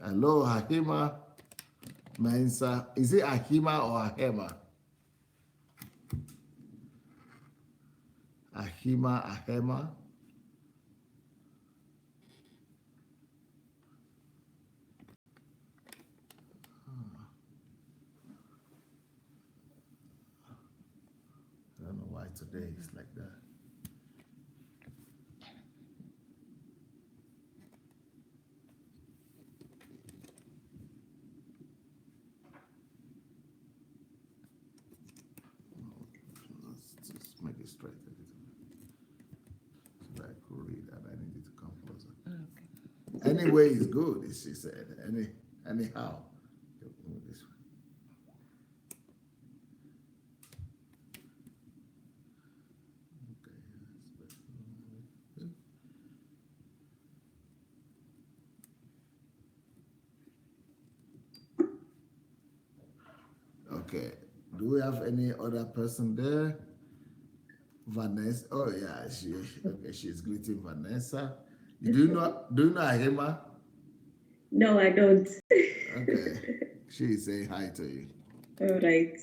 Hello, Ahima Mensa. Is it Ahima or Ahema? Ahema. I don't know why today is like that. Let's just make it straight. So that I could read and I needed to come closer. Okay. Anyway, it's good, she said. Anyhow. Move this way. Okay. Do we have any other person there? Vanessa. Oh yeah, she's greeting Vanessa. Do you know Ahima? No, I don't. Okay. She's saying hi to you. All right.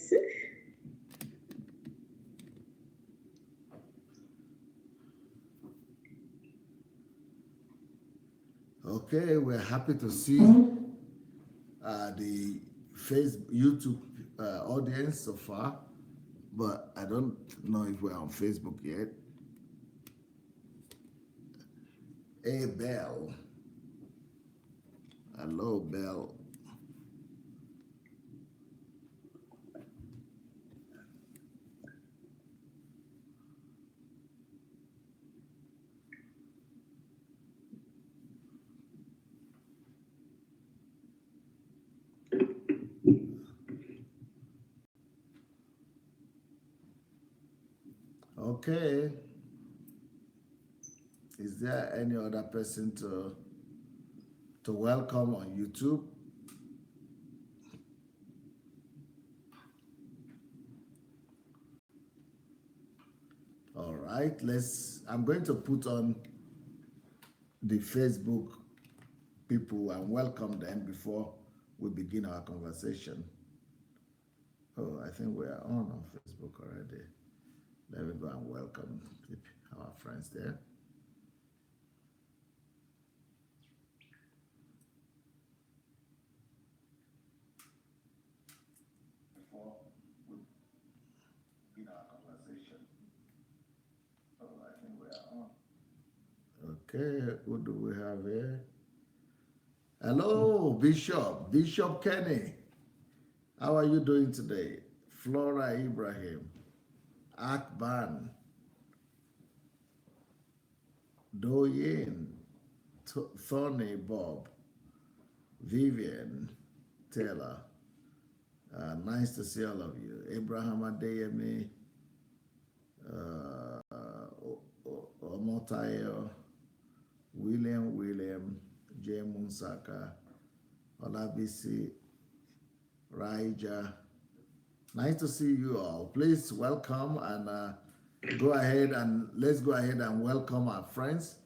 Okay, we're happy to see the YouTube audience so far, but I don't know if we're on Facebook yet. Hey, Bell. Hello, Bell. Okay. Is there any other person to welcome on YouTube? All right, I'm going to put on the Facebook people and welcome them before we begin our conversation. Oh, I think we are on Facebook already. Let me go and welcome our friends there. Before we begin our conversation. Oh, I think we are on. Okay, who do we have here? Hello, Bishop Kenny. How are you doing today? Flora Ibrahim, Akban, Doyin, Thorny Bob, Vivian Taylor. Nice to see all of you. Abraham Adeyemi, Omotayo, William, J. Munsaka, Olabisi, Raija. Nice to see you all. Please welcome and let's go ahead and welcome our friends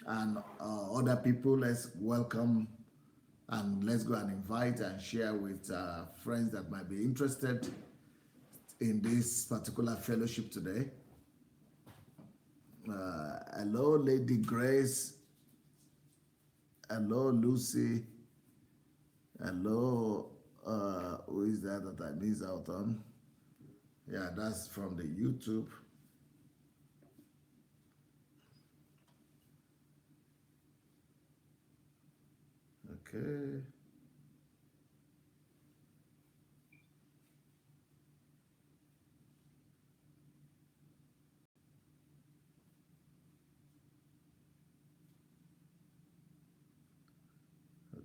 and other people. Let's welcome and let's go and invite and share with friends that might be interested in this particular fellowship today. Hello, Lady Grace. Hello, Lucy. Hello, who is that I missed out on? Yeah, that's from the YouTube. Okay.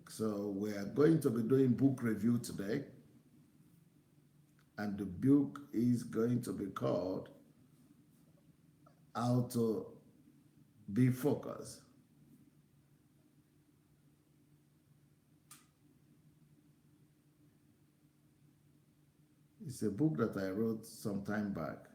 So we are going to be doing book review today. And the book is going to be called How to Be Focused. It's a book that I wrote some time back.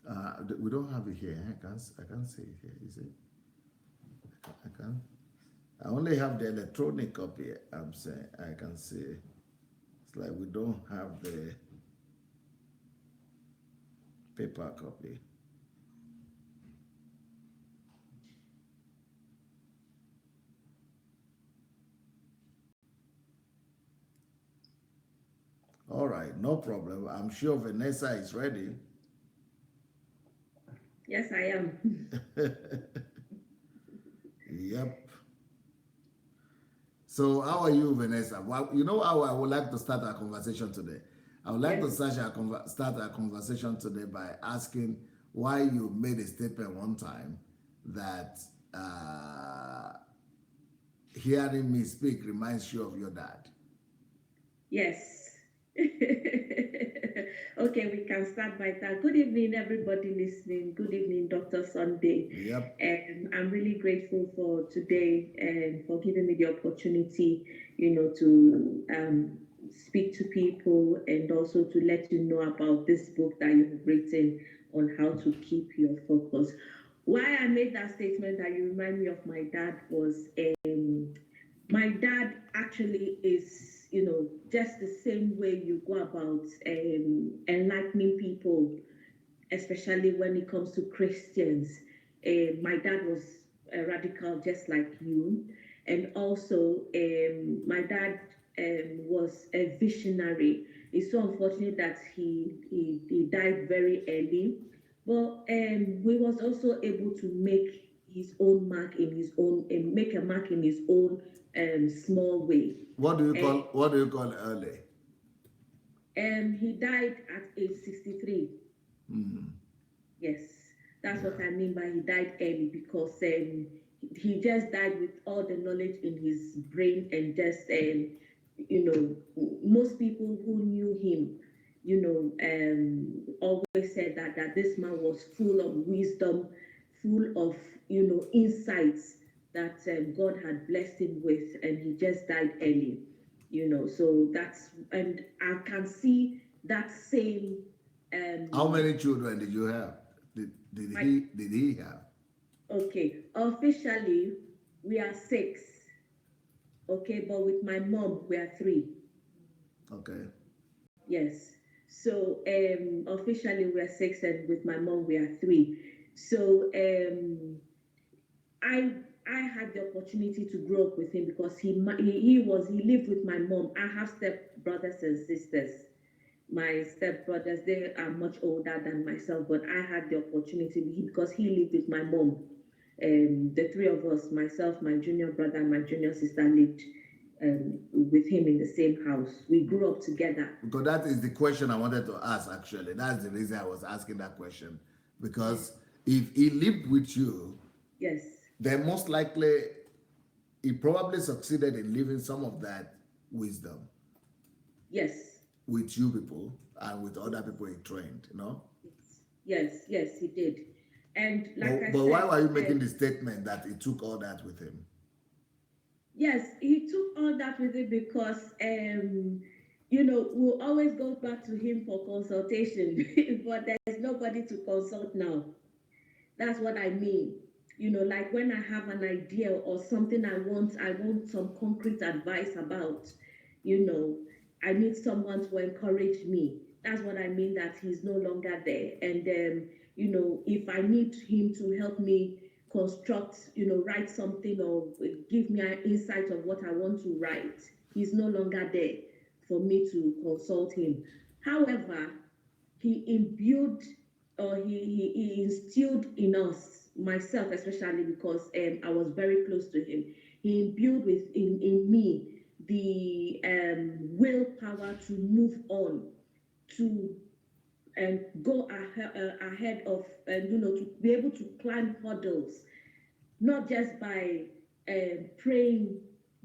We don't have it here. I can't see it here. Is it? I can't. I only have the electronic copy. I'm saying I can see. It's like we don't have the paper copy. All right, no problem. I'm sure Vanessa is ready. Yes, I am. Yep. So, how are you, Vanessa? Well, you know how I would like to start our conversation today? I would like to Yes. start our conversation today by asking why you made a statement one time that hearing me speak reminds you of your dad. Yes. Okay, we can start by that. Good evening, everybody listening. Good evening, Dr. Sunday. Yep. And I'm really grateful for today and for giving me the opportunity, to speak to people and also to let you know about this book that you have written on how to keep your focus. Why I made that statement that you remind me of my dad was my dad actually is, just the same way you go about enlightening people, especially when it comes to Christians. My dad was a radical, just like you. And also, my dad was a visionary. It's so unfortunate that he died very early. But we was also able to make his own mark in his own, and make a mark in his own small way. What do you call early? He died at age 63. Mm-hmm. Yes, that's what Yeah. I mean by he died early, because he just died with all the knowledge in his brain, and just most people who knew him, always said that this man was full of wisdom, full of insights that God had blessed him with, and he just died early. So that's, and I can see that same How um many children did you have? my Did he have? Okay, officially we are six. Okay, but with my mom we are three. Okay. Yes. So officially we are six, and with my mom we are three. So I I had the opportunity to grow up with him, because he lived with my mom. I have step brothers and sisters. My step brothers, they are much older than myself, but I had the opportunity, because he lived with my mom. The three of us, myself, my junior brother, and my junior sister, lived with him in the same house. We grew up together. Because that is the question I wanted to ask, actually. That's the reason I was asking that question. Yes, Because if he lived with you, yes, then most likely he probably succeeded in leaving some of that wisdom yes, with you people and with other people he trained, you know? yes, he did. And like I But why said, were you making the statement that he took all that with him? yes, he took all that with it, because we'll always go back to him for consultation, but there's nobody to consult now. That's what I mean. Like when I have an idea or something I want some concrete advice about, you know, I need someone to encourage me. That's what I mean, that he's no longer there. And if I need him to help me construct, write something, or give me an insight of what I want to write, he's no longer there for me to consult him. However, he imbued, or he instilled in us, myself especially, because I was very close to him. He imbued in me the willpower to move on, to go ahead of, to be able to climb hurdles, not just by praying,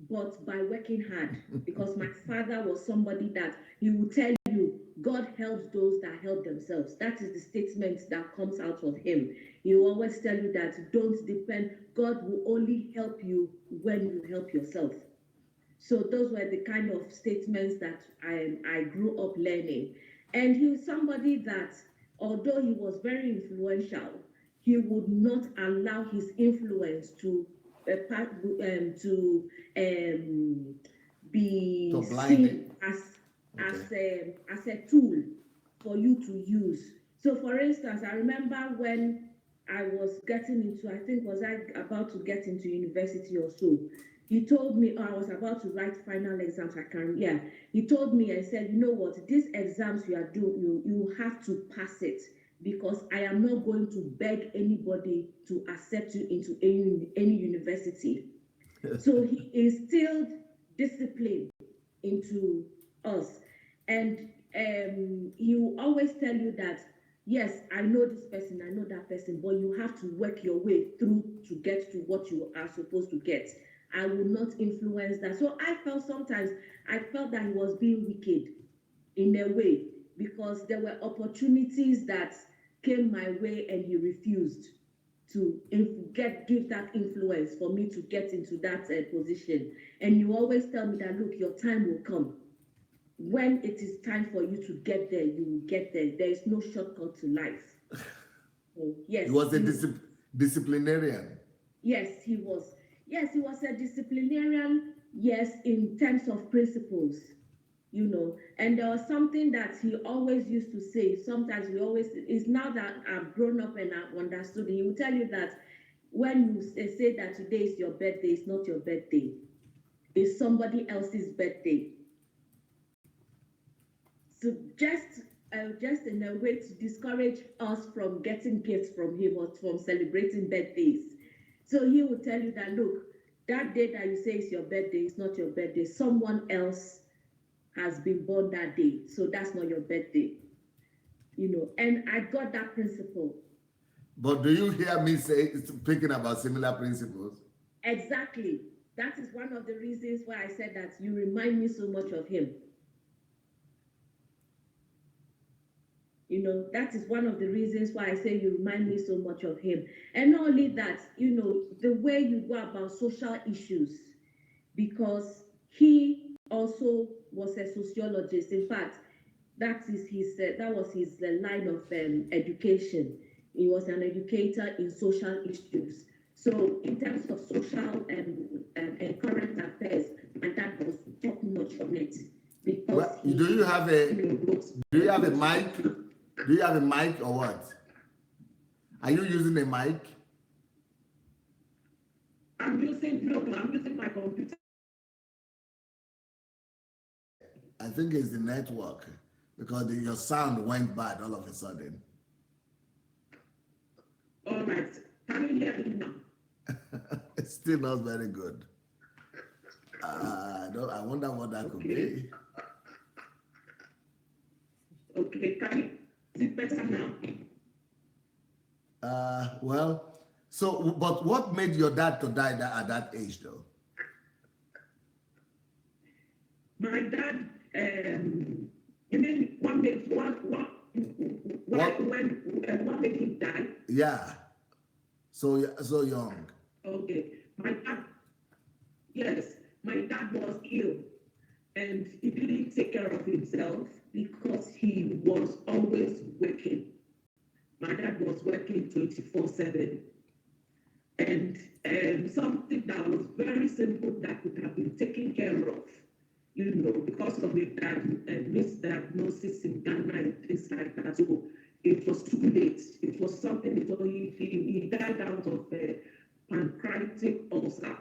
but by working hard. Because my father was somebody that he would tell you, God helps those that help themselves. That is the statement that comes out of him. He will always tell you that don't depend, God will only help you when you help yourself. So those were the kind of statements that I grew up learning. And he was somebody that although he was very influential, he would not allow his influence to to be To blind seen it? as a tool for you to use. So, for instance, I remember when I was getting into, I think, was I about to get into university or so? He told me, oh, I was about to write final exams. I can, yeah. He told me and said, you know what, these exams you are doing, you have to pass it because I am not going to beg anybody to accept you into any university. So he instilled discipline into us. And he will always tell you that, yes, I know this person, I know that person, but you have to work your way through to get to what you are supposed to get. I will not influence that. So I felt sometimes, I felt that he was being wicked in a way because there were opportunities that came my way and he refused to give that influence for me to get into that position. And you always tell me that, look, your time will come. When it is time for you to get there, you will get there. There is no shortcut to life. So, yes. He was a disciplinarian. Yes, he was. Yes, he was a disciplinarian, yes, in terms of principles, you know. And there was something that he always used to say. Sometimes we always, it's now that I've grown up and I've understood, he will tell you that when you say that today is your birthday, it's not your birthday. It's somebody else's birthday. So just in a way to discourage us from getting gifts from him or from celebrating birthdays. So he will tell you that, look, that day that you say is your birthday is not your birthday. Someone else has been born that day, so that's not your birthday. You know, and I got that principle. But do you hear me speaking about similar principles? Exactly. That is one of the reasons why I said that you remind me so much of him. You know, that is one of the reasons why I say you remind me so much of him. And not only that, you know, the way you go about social issues, because he also was a sociologist. In fact, that was his line of education. He was an educator in social issues. So in terms of social and current affairs, my dad was top notch on it because well, do you have a mic? Do you have a mic or what? Are you using a mic? I'm using my computer. I think it's the network because your sound went bad all of a sudden. All right. Can you hear me now? It's still not very good. I wonder what that could be. Okay, can you see better now? Well, so, but what made your dad to die at that age, though? My dad, you mean what made him die? Yeah, so young. Okay, my dad, yes, my dad was ill and he didn't take care of himself because he was always working. My dad was working 24/7. And something that was very simple that could have been taken care of, you know, because of the misdiagnosis in Ghana and things like that. So it was too late. It was something, he died out of pancreatic ulcer,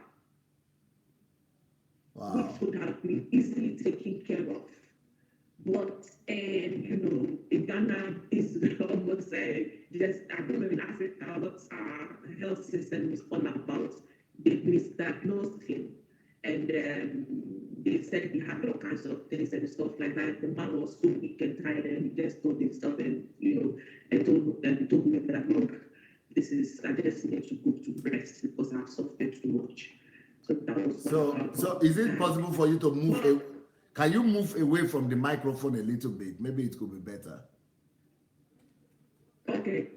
Wow. which would have been easily taken care of. But, you know, in Ghana is almost just, I don't know, in Africa, what our health system is all about. They misdiagnosed him. And they said he had all kinds of things and stuff like that. The man was so weak and tired and he just told himself and, you know, and told me that, look, I just need to go to rest because I've suffered too much. So that was so is it possible for you to move can you move away from the microphone a little bit? Maybe it could be better. Okay.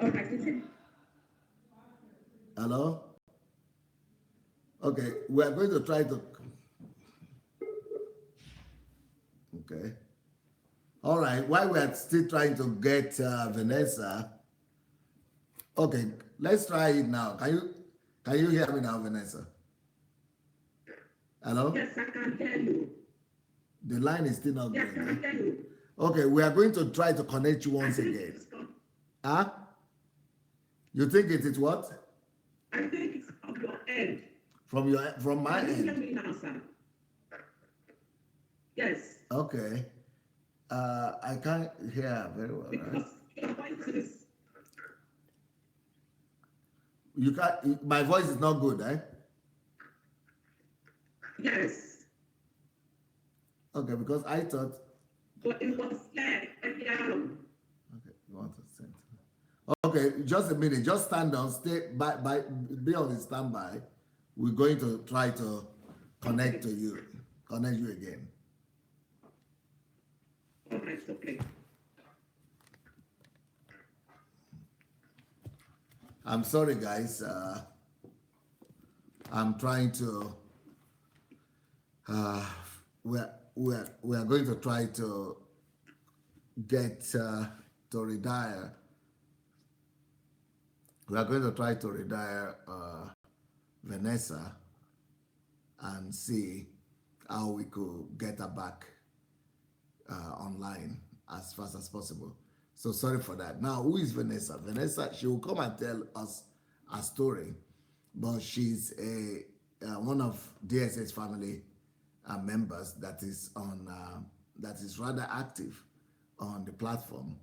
All right. Hello? Okay, we are going to try to. Okay. All right, while we are still trying to get Vanessa, okay, let's try it now. Can you hear me now, Vanessa? Hello? Yes, I can hear you. The line is still not Yes, good. I can hear you. Okay, we are going to try to connect you I once think again. it's gone. Huh? You think it is what? I think it's on your end. From my Can you hear end? me now, sir? Yes, Okay. I can't hear very well, right? because your voice is. You can't. My voice is not good, eh? Yes, Okay, because I thought. but it was clear earlier on. Okay, you want to send. Okay, just a minute. Just stand down. Stay be on the standby. We're going to try to connect Okay. to you. Connect you again. All right, okay. I'm sorry, guys. I'm trying to. Uh, we're going to try to get to redire. We are going to try to redire Venessa and see how we could get her back online as fast as possible. So sorry for that. Now, who is Vanessa? Vanessa, she will come and tell us a story, but she's a one of DSS family members that is on that is rather active on the platform,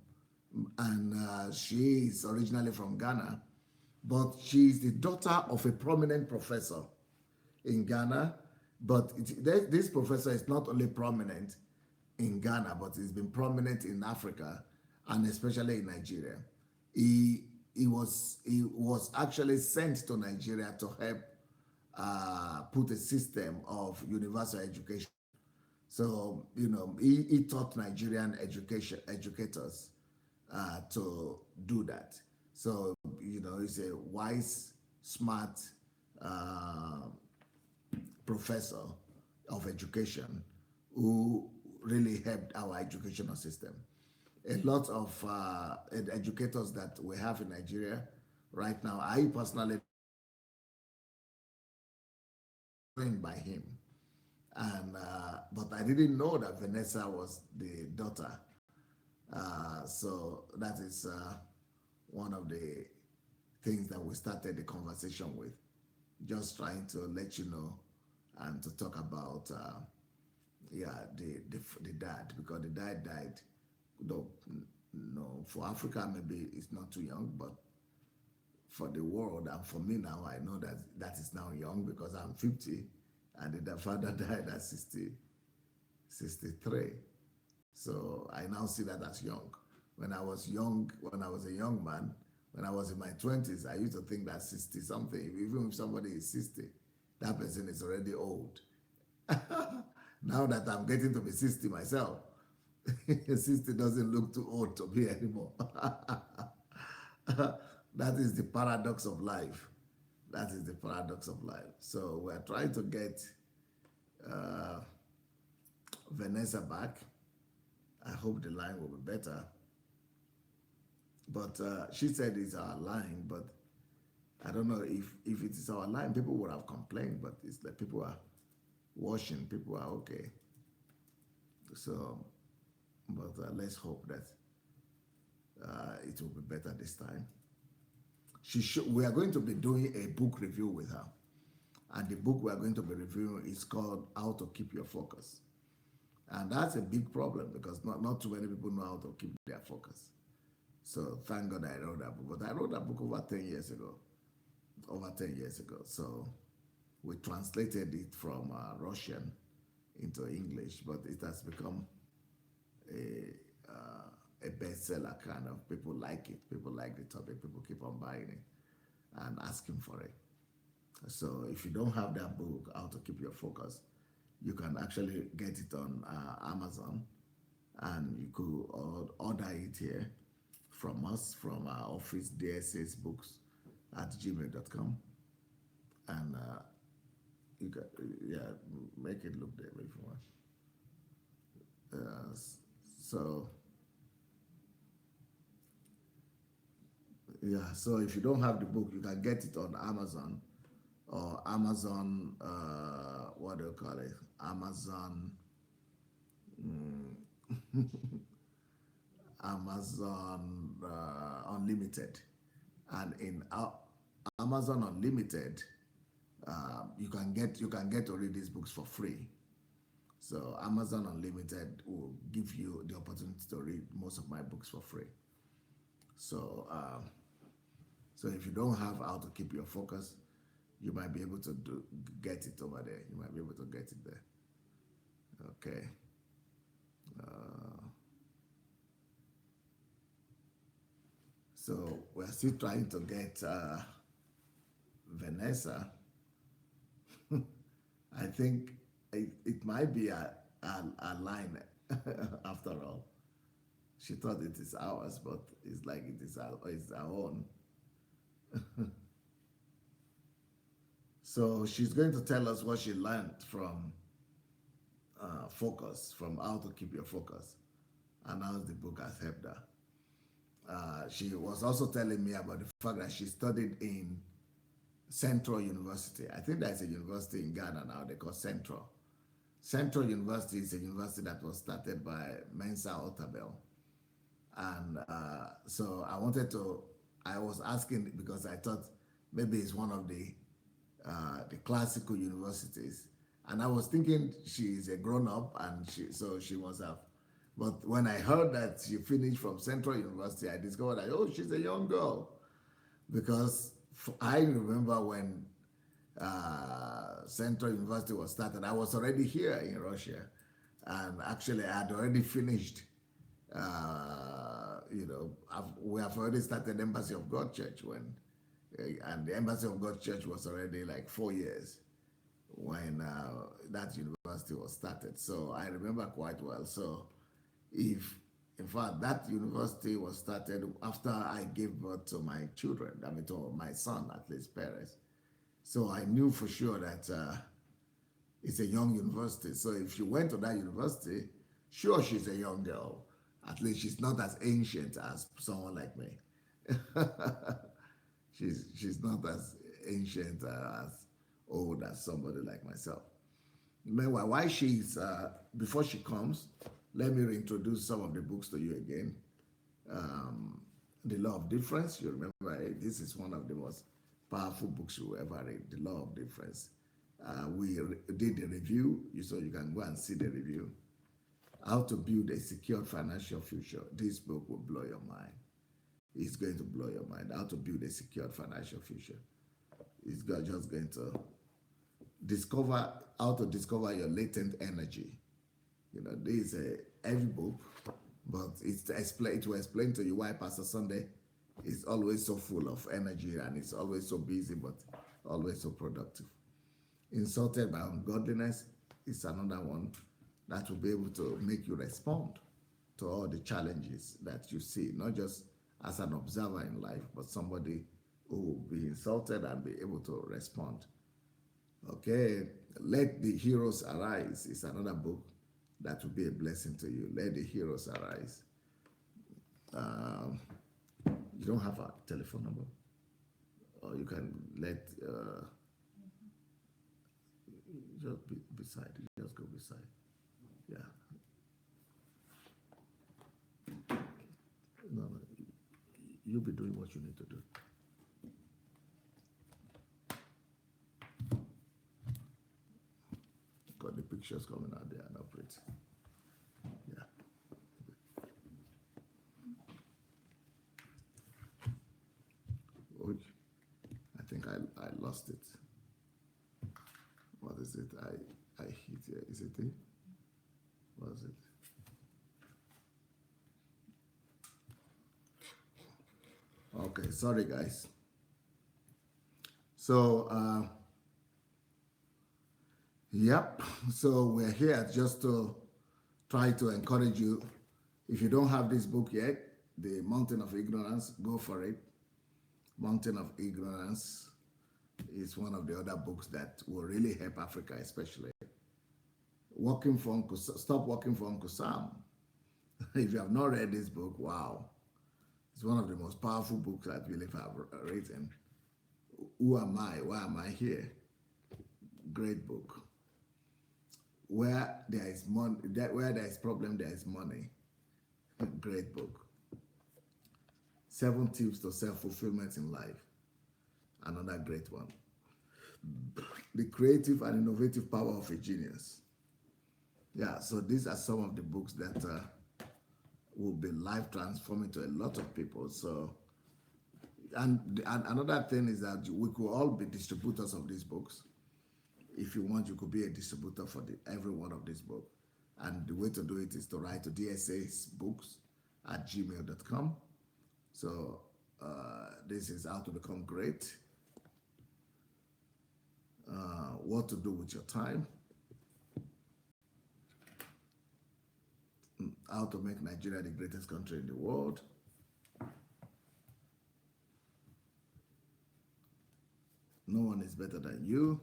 and she is originally from Ghana, but she is the daughter of a prominent professor in Ghana. But this professor is not only prominent in Ghana, but he's been prominent in Africa and especially in Nigeria. He was actually sent to Nigeria to help put a system of universal education. So he taught Nigerian educators to do that. So he's a wise, smart uh, professor of education who really helped our educational system. A lot of educators that we have in Nigeria right now, I personally trained by him, and but I didn't know that Vanessa was the daughter. So that is one of the things that we started the conversation with, just trying to let you know and to talk about the dad, because the dad died. Though no, for Africa maybe it's not too young, but for the world and for me now, I know that that is now young because I'm 50, and the father died at 63. So I now see that as young. When I was young, when I was a young man, when I was in my 20s, I used to think that 60 something, even if somebody is 60, that person is already old. Now that I'm getting to be 60 myself, 60 doesn't look too old to me anymore. That is the paradox of life. That is the paradox of life. So we're trying to get uh, Vanessa back. I hope the line will be better. But she said it's our line, but I don't know if it is our line, people would have complained, but it's like people are watching, people are okay. So, but let's hope that it will be better this time. We are going to be doing a book review with her. And the book we are going to be reviewing is called How to Keep Your Focus. And that's a big problem because not too many people know how to keep their focus. So thank God I wrote that book. But I wrote that book over 10 years ago. Over 10 years ago. So we translated it from Russian into English, but it has become a bestseller kind of. People like it. People like the topic. People keep on buying it and asking for it. So if you don't have that book, How to Keep Your Focus, you can actually get it on Amazon, and you could order it here from us, from our office, dssbooks at gmail.com. And you can, make it look there if you want. So, yeah, so if you don't have the book, you can get it on Amazon or Amazon, what do you call it? Amazon, Amazon Unlimited. And in Amazon Unlimited, you can get to read these books for free. So Amazon Unlimited will give you the opportunity to read most of my books for free. So so if you don't have How to Keep Your Focus, you might be able to get it over there. You might be able to get it there. Okay. So we're still trying to get Vanessa. I think it might be a line after all. She thought it is ours, but it's like it's our own. So she's going to tell us what she learned from focus, from How to Keep Your Focus, and how the book has helped her. She was also telling me about the fact that she studied in Central University. I think there's a university in Ghana now they call Central. Central University is a university that was started by Mensa Otabil. And so I was asking because I thought maybe it's one of the classical universities. And I was thinking she's a grown-up and she must have. But when I heard that she finished from Central University, I discovered that, oh, she's a young girl. Because I remember when Central University was started, I was already here in Russia. And actually, I had already finished, we have already started Embassy of God Church and the Embassy of God Church was already like 4 years when that university was started. So I remember quite well. So in fact, that university was started after I gave birth to my children, to my son, at least, Perez. So I knew for sure that it's a young university. So if she went to that university, sure, she's a young girl. At least she's not as ancient as someone like me. she's not as ancient as old as somebody like myself. Meanwhile, while before she comes, let me reintroduce some of the books to you again. The Law of Difference, you remember, this is one of the most powerful books you ever read, The Law of Difference. We did the review, so you can go and see the review. How to Build a Secure Financial Future. This book will blow your mind. It's going to blow your mind. How to Build a Secure Financial Future. It's just going to discover how to discover your latent energy. This is a heavy book, but it will explain to you why Pastor Sunday is always so full of energy and it's always so busy, but always so productive. Insulted by Ungodliness is another one that will be able to make you respond to all the challenges that you see, not just as an observer in life, but somebody who will be insulted and be able to respond. Okay, Let the Heroes Arise is another book that will be a blessing to you. Let the Heroes Arise. You don't have a telephone number? Or you can just be beside. Just go beside. Yeah. No. You'll be doing what you need to do. Got the pictures coming out there and not pretty. Yeah. Oh, I think I lost it. What is it? I hit here. Is it it? What is it? Okay, sorry guys. So, yep. So we're here just to try to encourage you. If you don't have this book yet, The Mountain of Ignorance, go for it. Mountain of Ignorance is one of the other books that will really help Africa, especially. Stop working for Uncle Sam. If you have not read this book, wow, it's one of the most powerful books I believe I've written. Who am I? Why am I here? Great book. Where there is money, where there is problem, there is money. Great book. 7 tips to self-fulfillment in life. Another great one. The creative and innovative power of a genius. Yeah, so these are some of the books that will be life transforming to a lot of people. So, and another thing is that we could all be distributors of these books. If you want, you could be a distributor for every one of these books. And the way to do it is to write to dsasbooks@gmail.com. So this is how to become great. What to do with your time. How to make Nigeria the greatest country in the world. No one is better than you.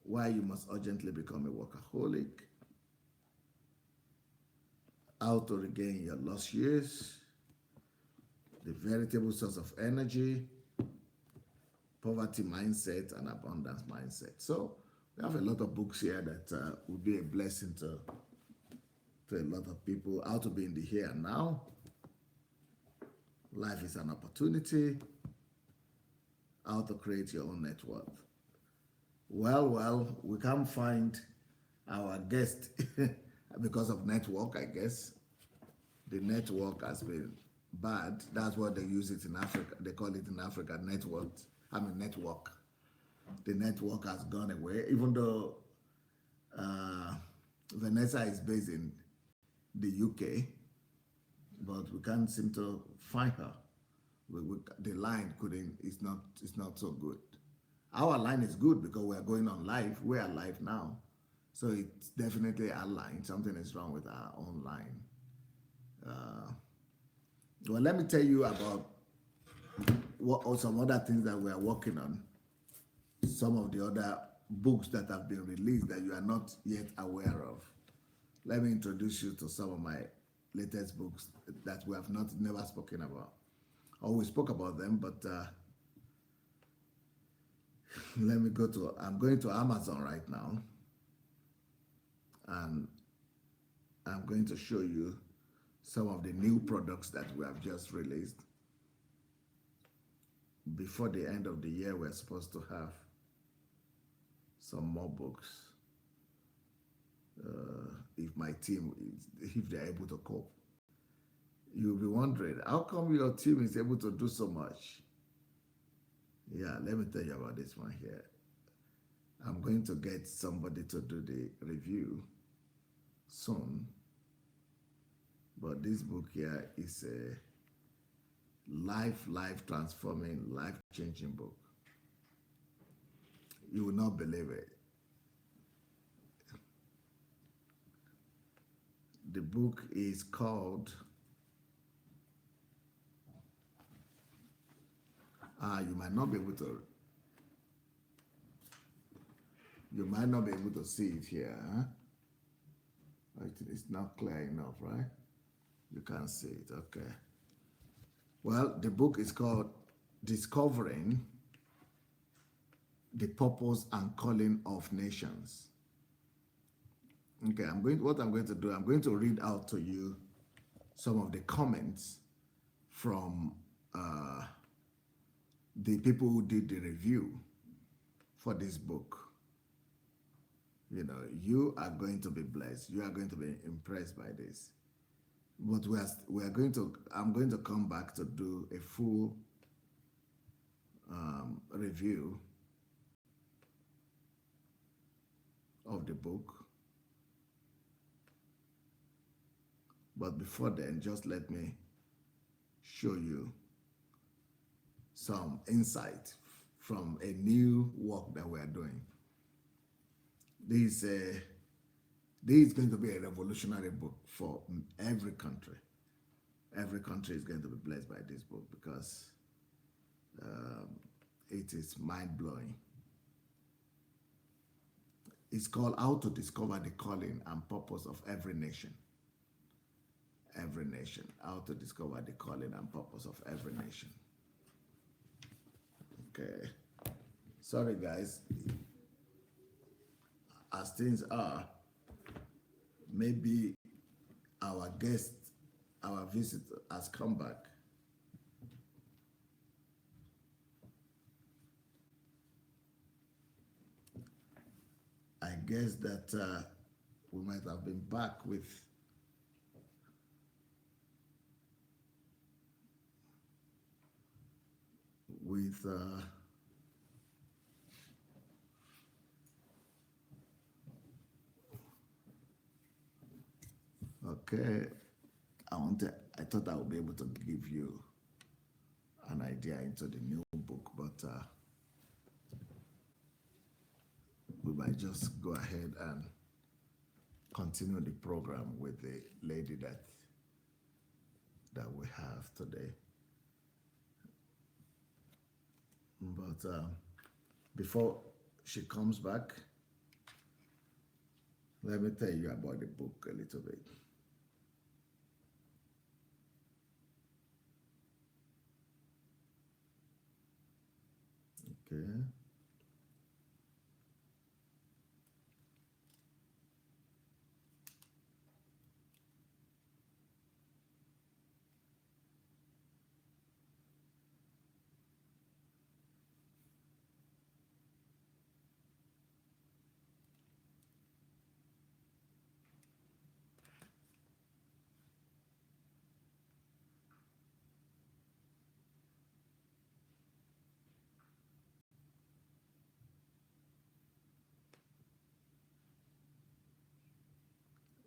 Why you must urgently become a workaholic. How to regain your lost years. The veritable source of energy. Poverty mindset and abundance mindset. So we have a lot of books here that will be a blessing to a lot of people. How to be in the here and now. Life is an opportunity. How to create your own net worth. Well, we can't find our guest because of network, I guess. The network has been bad. That's what they use it in Africa. They call it in Africa network. The network has gone away, even though Vanessa is based in the UK, but we can't seem to find her. The line it's not so good. Our line is good because we are going on live. We are live now, so it's definitely our line. Something is wrong with our own line. Well, let me tell you about some other things that we are working on. Some of the other books that have been released that you are not yet aware of. Let me introduce you to some of my latest books that we have never spoken about. Or we spoke about them, but I'm going to Amazon right now, and I'm going to show you some of the new products that we have just released. Before the end of the year, we're supposed to have some more books. If my team, if they're able to cope. You'll be wondering, how come your team is able to do so much? Yeah, let me tell you about this one here. I'm going to get somebody to do the review soon. But this book here is a life transforming, life-changing book. You will not believe it. The book is called you might not be able to see it here, huh? It's not clear enough, right? You can't see it, okay. Well, the book is called Discovering the Purpose and Calling of Nations. Okay, what I'm going to do, I'm going to read out to you some of the comments from the people who did the review for this book. You know, you are going to be blessed. You are going to be impressed by this. But I'm going to come back to do a full review of the book. But before then, just let me show you some insight from a new work that we are doing. This is going to be a revolutionary book for every country. Every country is going to be blessed by this book because it is mind-blowing. It's called How to Discover the Calling and Purpose of Every Nation. every nation, how to discover the calling and purpose of every nation. Okay. Sorry, guys. As things are, maybe our guest, our visitor has come back. I guess that we might have been back with okay. I thought I would be able to give you an idea into the new book, but we might just go ahead and continue the program with the lady that we have today. But before she comes back, let me tell you about the book a little bit. Okay.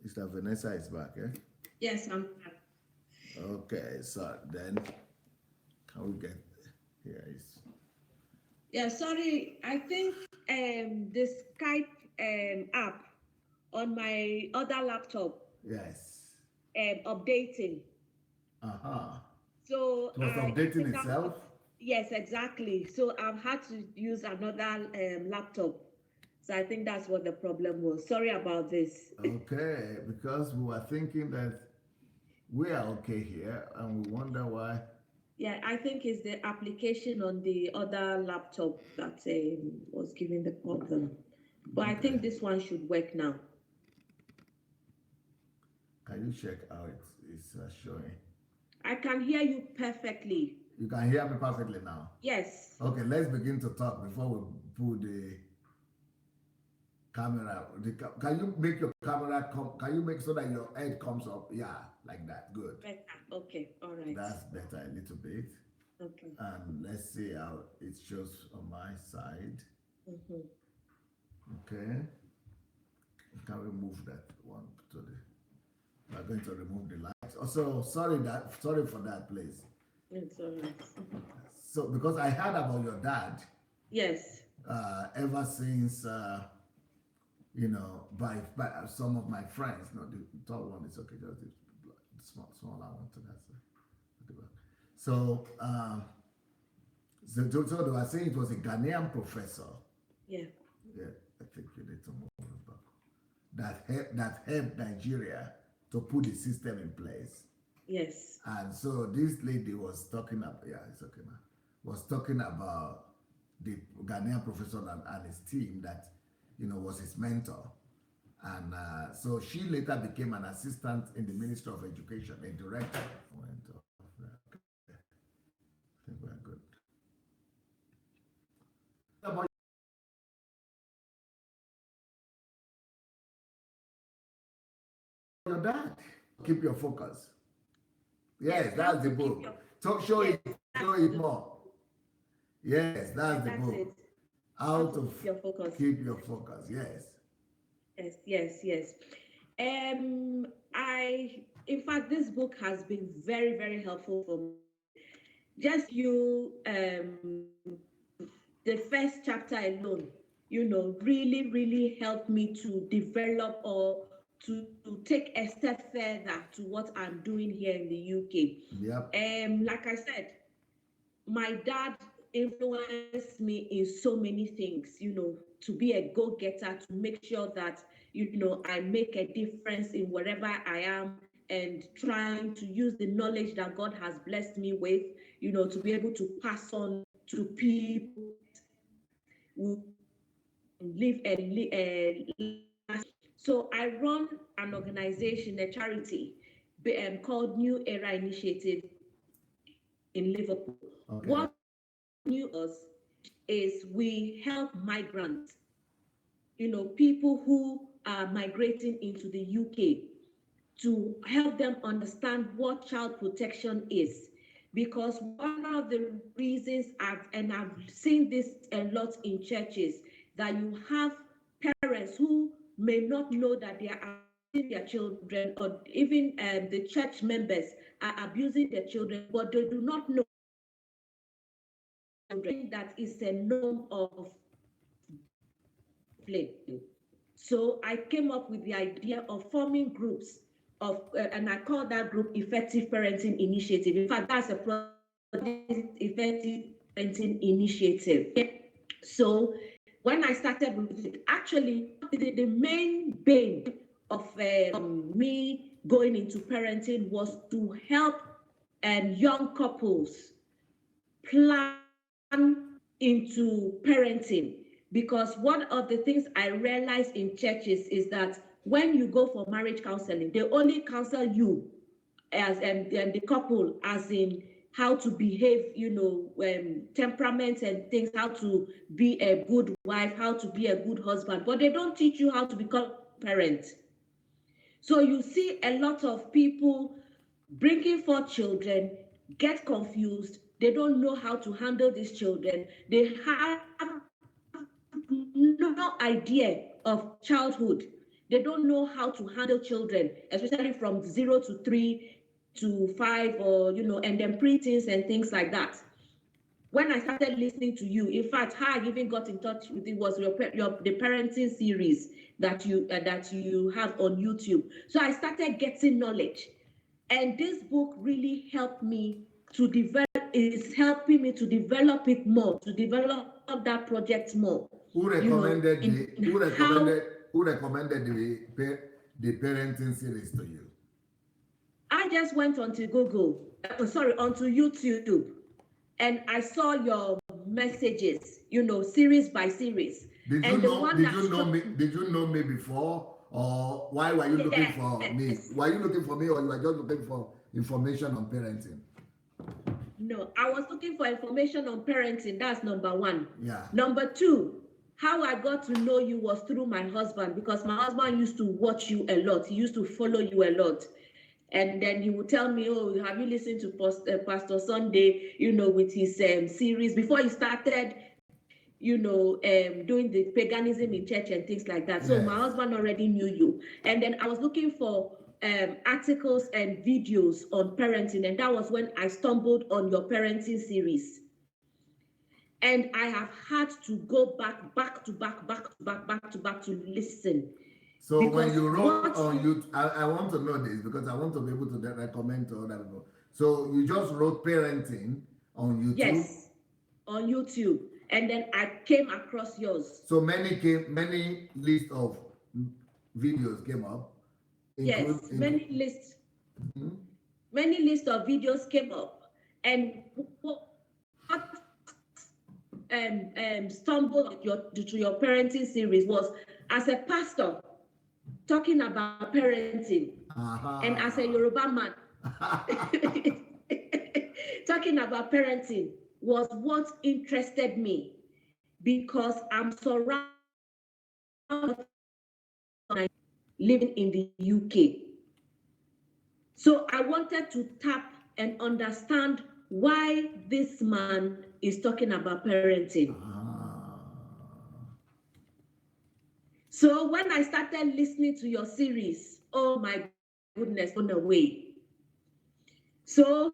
Mr. Vanessa is back, eh? Yes, I'm back. Okay, so then can we get here is Yeah, sorry. I think the Skype app on my other laptop yes. updating. Uh-huh. So It was updating itself? Yes, exactly. So I've had to use another laptop. So I think that's what the problem was. Sorry about this. Okay, because we were thinking that we are okay here and we wonder why. Yeah, I think it's the application on the other laptop that was giving the problem. But I think this one should work now. Can you check how it's showing? I can hear you perfectly. You can hear me perfectly now? Yes. Okay, let's begin to talk before we put the camera. Can you make your camera can you make so that your head comes up? Yeah, like that. Good. Better. Okay, all right. That's better a little bit. Okay. And let's see how it shows on my side. Okay. Can we move that one to the? We're going to remove the lights. Also, sorry for that, please. It's all right. So, because I heard about your dad. Yes. Ever since by some of my friends. No, the tall one is okay. Just the smaller one to that side. So, so they were saying it was a Ghanaian professor. Yeah. Yeah, I think you need to move it back. That helped Nigeria to put the system in place. Yes. And so this lady was talking about, yeah, it's okay now, was talking about the Ghanaian professor and his team that, was his mentor. And so she later became an assistant in the Ministry of Education, a director. Okay. I think we're good. About your dad. Keep your focus. Yes, that's the book. Show it more. Yes, that's the book. It. How to keep your focus. Yes. Yes. In fact, this book has been very, very helpful for me. Just the first chapter alone, really, really helped me to develop or to take a step further to what I'm doing here in the UK. Yep. Like I said, my dad influenced me in so many things, to be a go-getter, to make sure that, I make a difference in wherever I am, and trying to use the knowledge that God has blessed me with, to be able to pass on to people who live a so I run an organization, a charity called New Era Initiative in Liverpool. Okay. What New us is we help migrants, people who are migrating into the UK, to help them understand what child protection is. Because one of the reasons I've seen this a lot in churches, that you have parents who may not know that they are abusing their children, or even the church members are abusing their children, but they do not know that is a norm of play. So I came up with the idea of forming groups of, and I call that group Effective Parenting Initiative. In fact, that's a project, Effective Parenting Initiative. So when I started with it, actually, the main bane of me going into parenting was to help young couples plan into parenting. Because one of the things I realized in churches is that when you go for marriage counseling, they only counsel you as the couple, as in how to behave, temperament and things, how to be a good wife, how to be a good husband, but they don't teach you how to become parent. So you see a lot of people bringing forth children, get confused, they don't know how to handle these children, they have no idea of childhood, they don't know how to handle children, especially from 0 to 3 to 5, or and then preteens and things like that. When I started listening to you, in fact, how I even got in touch with it was the parenting series that you have on YouTube. So I started getting knowledge, and this book really helped me to develop. Is helping me to develop it more, to develop that project more. Who recommended who recommended the parenting series to you? I just went onto Google, onto YouTube, and I saw your messages, series by series. Did you know me before, or why were you looking for me? Were you looking for me, or you were just looking for information on parenting? No, I was looking for information on parenting. That's number one. Yeah. Number two, how I got to know you was through my husband, because my husband used to watch you a lot. He used to follow you a lot. And then he would tell me, oh, have you listened to Pastor Sunday, with his series before he started, doing the paganism in church and things like that. So my husband already knew you. And then I was looking for articles and videos on parenting, and that was when I stumbled on your parenting series. And I have had to go back to listen. So when you wrote on YouTube, I want to know this, because I want to be able to recommend to other people. So you just wrote parenting on YouTube? Yes, on YouTube. And then I came across yours. So many list of videos came up. Yes, many lists of videos came up. And what stumbled to your parenting series was, as a pastor talking about parenting, and as a Yoruba man talking about parenting was what interested me, because I'm surrounded living in the UK. So I wanted to tap and understand why this man is talking about parenting. So when I started listening to your series, oh my goodness, gone away. So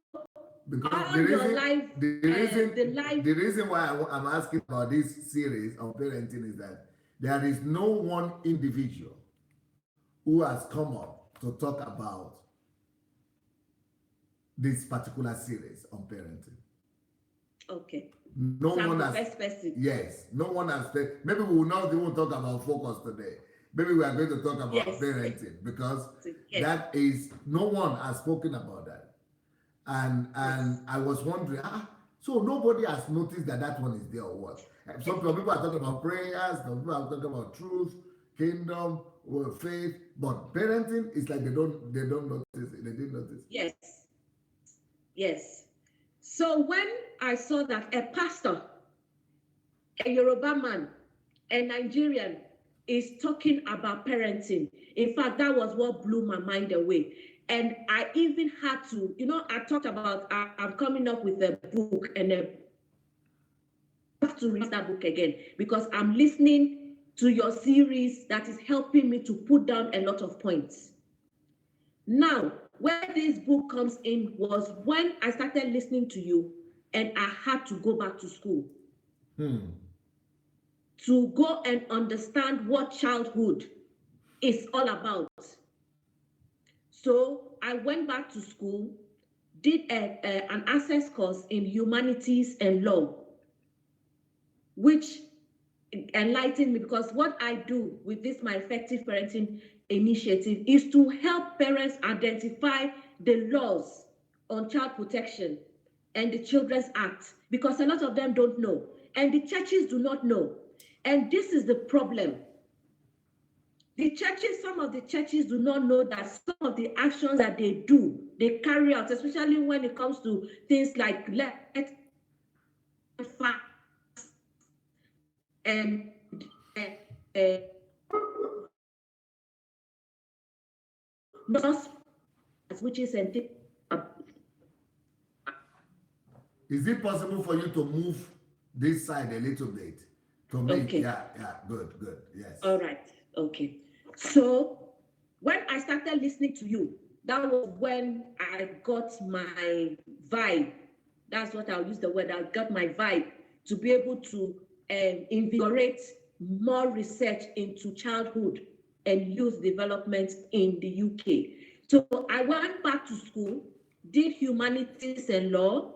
because the reason why I'm asking about this series of parenting is that there is no one individual who has come up to talk about this particular series on parenting. Okay. No so one has. First person. Yes, no one has. Maybe we will not even talk about focus today. maybe we are going to talk about Yes. parenting, because Yes. that is, no one has spoken about that. And I was wondering, so nobody has noticed that that one is there or what? Some people are talking about prayers, some people are talking about truth, kingdom, or faith, but parenting is like they don't notice it. They didn't notice. Yes. Yes. So when I saw that a pastor, a Yoruba man, a Nigerian, is talking about parenting, in fact, that was what blew my mind away. And I even had to, I talked about, I'm coming up with a book, and I have to read that book again, because I'm listening to your series that is helping me to put down a lot of points. Now, where this book comes in was when I started listening to you, and I had to go back to school to go and understand what childhood is all about. So I went back to school, did an access course in humanities and law, which enlightened me, because what I do with this my effective parenting initiative is to help parents identify the laws on child protection and the Children's Act, because a lot of them don't know, and the churches do not know. And this is the problem. The churches, some of the churches do not know that some of the actions that they do, they carry out, especially when it comes to things like let fast and which is Is it possible for you to move this side a little bit to make? Okay. Yeah, good, yes. All right, okay. So when I started listening to you, that was when I got my vibe. That's what I'll use the word. I got my vibe to be able to invigorate more research into childhood and youth development in the UK. So I went back to school, did humanities and law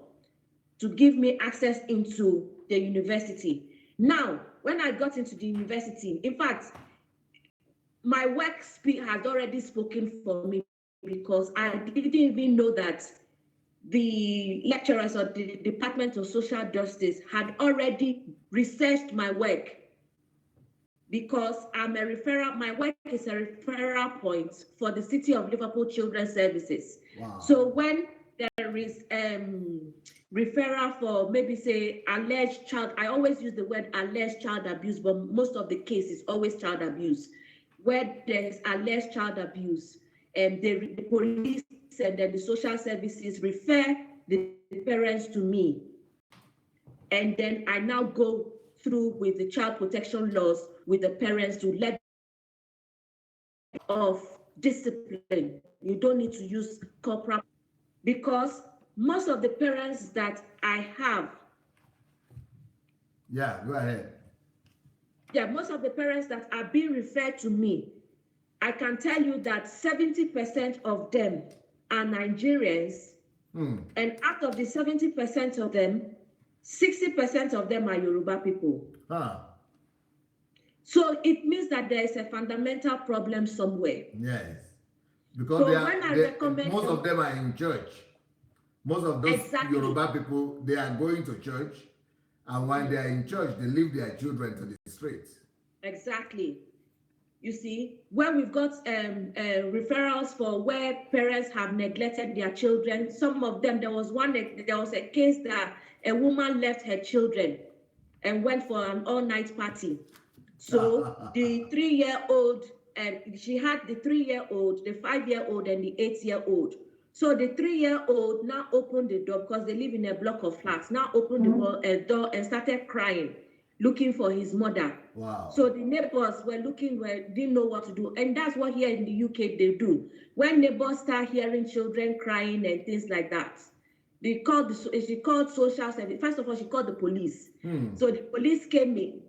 to give me access into the university. Now, when I got into the university, in fact, my work has already spoken for me, because I didn't even know that the lecturers of the Department of Social Justice had already researched my work, because I'm a referral. My work is a referral point for the City of Liverpool Children's Services. Wow. So when there is referral for maybe say alleged child, I always use the word alleged child abuse, but most of the cases always child abuse. Where there's alleged child abuse, the police and then the social services refer the parents to me, and then I now go through with the child protection laws with the parents to let of discipline. You don't need to use corporal, because most of the parents that I have. Yeah, go ahead. Yeah, most of the parents that are being referred to me, I can tell you that 70% of them are Nigerians, and out of the 70% of them, 60% of them are Yoruba people. So it means that there is a fundamental problem somewhere. Yes, because so most of them are in church. Most of those exactly. Yoruba people, they are going to church, and when they are in church, they leave their children to the streets. Exactly. You see, where we've got referrals for where parents have neglected their children. Some of them, there was a case that a woman left her children and went for an all-night party. So the 3-year-old, she had the 3-year-old, the 5-year-old, and the 8-year-old. So the 3-year-old now opened the door, because they live in a block of flats, now opened the door and started crying, looking for his mother. Wow. So the neighbors were didn't know what to do. And that's what here in the UK they do. When neighbors start hearing children crying and things like that, she called social service. First of all, she called the police. So the police came in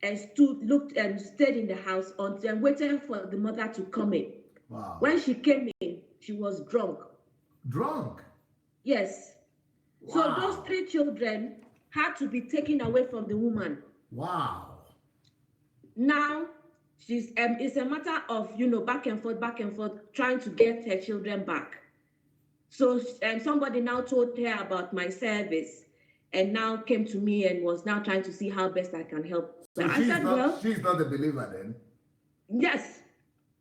and looked and stayed in the house until waiting for the mother to come in. Wow. When she came in, she was drunk. Drunk? Yes. Wow. So those 3 children had to be taken away from the woman. Wow. Now, It's a matter of, back and forth, trying to get her children back. So somebody now told her about my service, and now came to me and was now trying to see how best I can help. So I said, well, she's not a believer then? yes.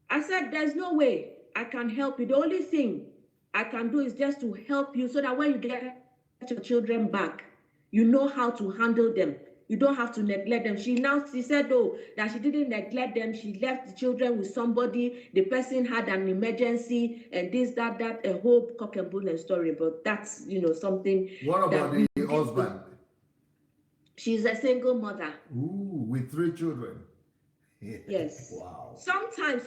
I said, there's no way I can help you. The only thing I can do is just to help you so that when you get your children back, you know how to handle them. You don't have to neglect them. She said, oh, that she didn't neglect them. She left the children with somebody. The person had an emergency and this, that, a whole cock and bull story. But that's, something. What about the husband? She's a single mother. Ooh, with 3 children. Yes. Wow. Sometimes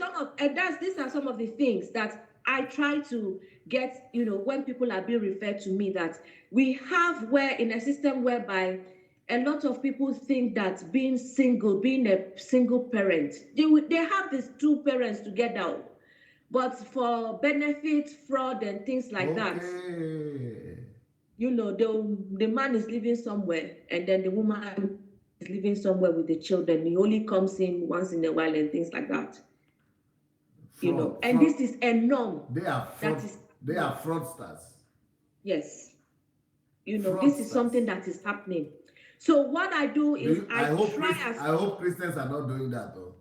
these are some of the things that I try to get, when people are being referred to me, that we have in a system whereby a lot of people think that being a single parent, they have these 2 parents together, but for benefit, fraud, and things like that, the man is living somewhere, and then the woman is living somewhere with the children. He only comes in once in a while and things like that. And this is a norm. They are fraudsters. Yes. This is something that is happening. So what I do is I hope Christians are not doing that though.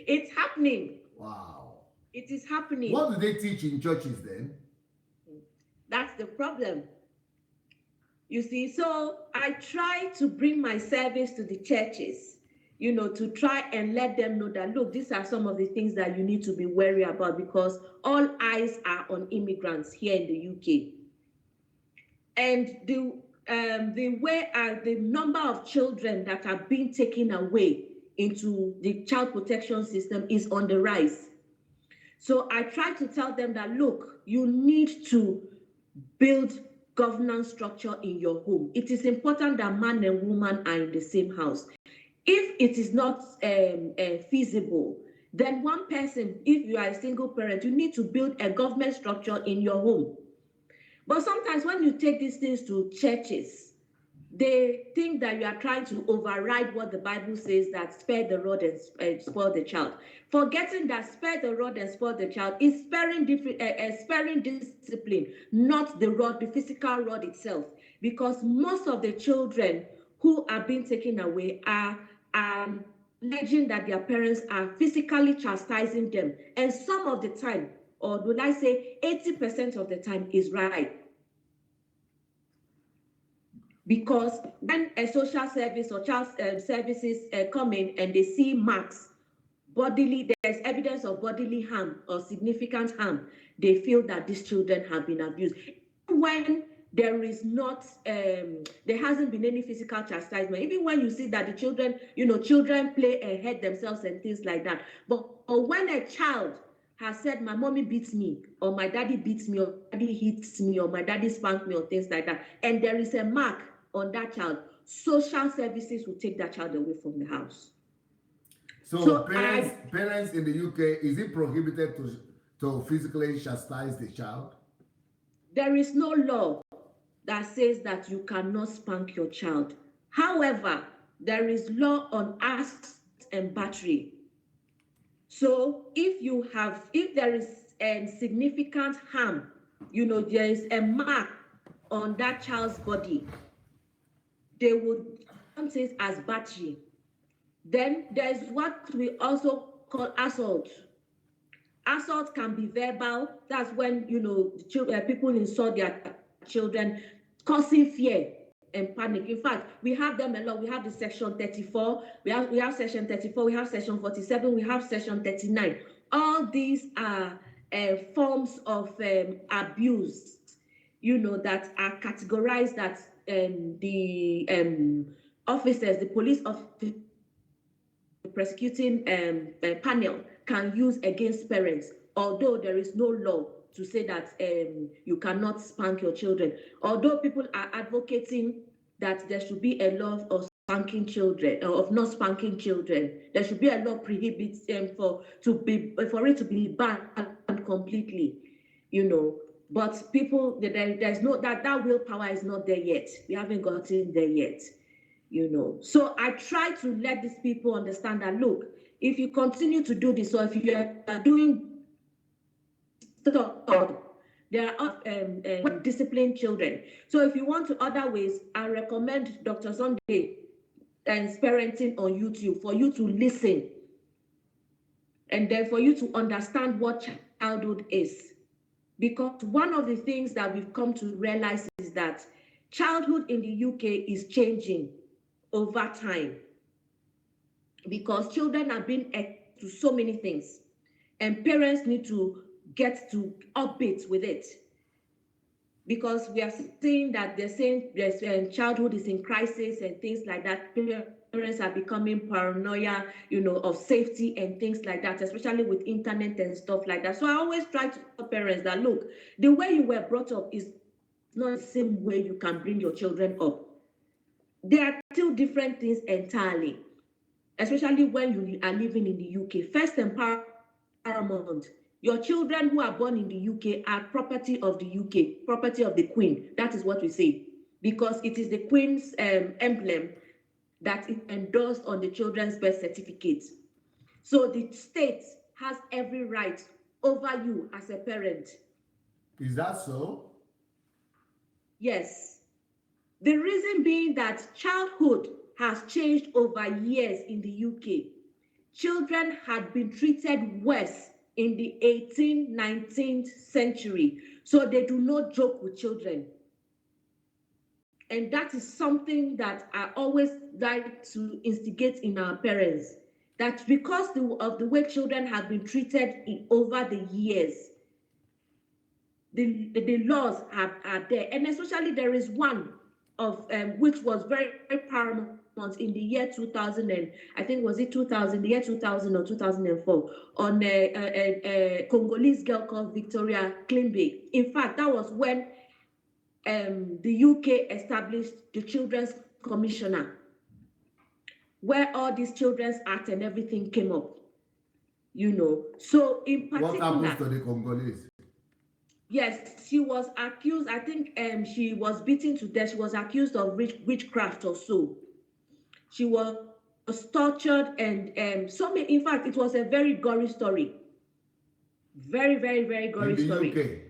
It's happening. Wow. It is happening. What do they teach in churches then? That's the problem. You see, so I try to bring my service to the churches, to try and let them know that, look, these are some of the things that you need to be wary about, because all eyes are on immigrants here in the UK. And the number of children that are being taken away into the child protection system is on the rise. So I try to tell them that, look, you need to build governance structure in your home. It is important that man and woman are in the same house. If it is not feasible, then one person, if you are a single parent, you need to build a government structure in your home. But sometimes when you take these things to churches, they think that you are trying to override what the Bible says, that spare the rod and spoil the child. Forgetting that spare the rod and spoil the child is sparing discipline, not the rod, the physical rod itself. Because most of the children who are being taken away are alleging that their parents are physically chastising them. And some of the time, or would I say 80% of the time, is right. Because when a social service or child services come in and they see marks, there's evidence of bodily harm or significant harm, they feel that these children have been abused. When there is not, there hasn't been any physical chastisement, even when you see that the children, children play and hurt themselves and things like that. Or when a child has said, my mommy beats me, or my daddy beats me, or daddy hits me, or my daddy spanked me, or things like that, and there is a mark on that child, social services will take that child away from the house. So parents in the UK, is it prohibited to physically chastise the child? There is no law that says that you cannot spank your child. However, there is law on assault and battery. So if there is significant harm, there is a mark on that child's body, they would count it as battery. Then there's what we also call assault. Assault can be verbal. That's when people insult their children, causing fear and panic. In fact, we have them a lot. We have the section 34. We have section 34. We have section 47. We have section 39. All these are forms of abuse, that are categorized, that the officers, the police officers, the prosecuting panel can use against parents, although there is no law to say that you cannot spank your children. Although people are advocating that there should be a law of spanking children, of not spanking children, there should be a law prohibits for it to be banned completely, But people, there's no that willpower is not there yet. We haven't gotten there yet. So I try to let these people understand that, look, if you continue to do this, or if you are doing stuff, there are disciplined children. So if you want to other ways, I recommend Dr. Sunday and parenting on YouTube for you to listen, and then for you to understand what childhood is. Because one of the things that we've come to realize is that childhood in the UK is changing over time, because children are being exposed to so many things, and parents need to get to update with it, because we are seeing that they're saying childhood is in crisis and things like that. Parents are becoming paranoia, of safety and things like that, especially with internet and stuff like that. So I always try to tell parents that, look, the way you were brought up is not the same way you can bring your children up. They are two different things entirely, especially when you are living in the UK. First and paramount, your children who are born in the UK are property of the UK, property of the Queen. That is what we say, because it is the Queen's emblem that is endorsed on the children's birth certificate. So the state has every right over you as a parent. Is that so? Yes. The reason being that childhood has changed over years in the UK. Children had been treated worse in the 18th, 19th century. So they do not joke with children. And that is something that I always like to instigate in our parents, that because of the way children have been treated over the years, the laws are there. And especially there is one of which was very, very paramount in the year 2000, and I think was it 2000, the year 2000 or 2004, on a Congolese girl called Victoria Klimbe. In fact, that was when the UK established the Children's Commissioner, where all these Children's Act and everything came up. So in particular, what happens to the Congolese? Yes, she was accused. I think she was beaten to death. She was accused of witchcraft or so. She was tortured and so many. In fact, it was a very gory story. Very, very, very gory story. In the UK?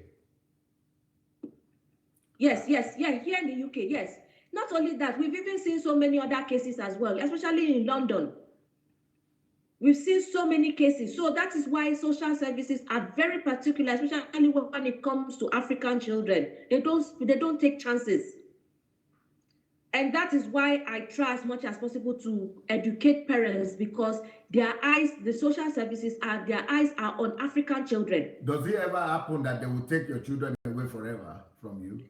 Yes, here in the UK, yes. Not only that, we've even seen so many other cases as well, especially in London. We've seen so many cases. So that is why social services are very particular, especially when it comes to African children. They don't take chances. And that is why I try as much as possible to educate parents, because their eyes, the social services their eyes are on African children. Does it ever happen that they will take your children away forever from you?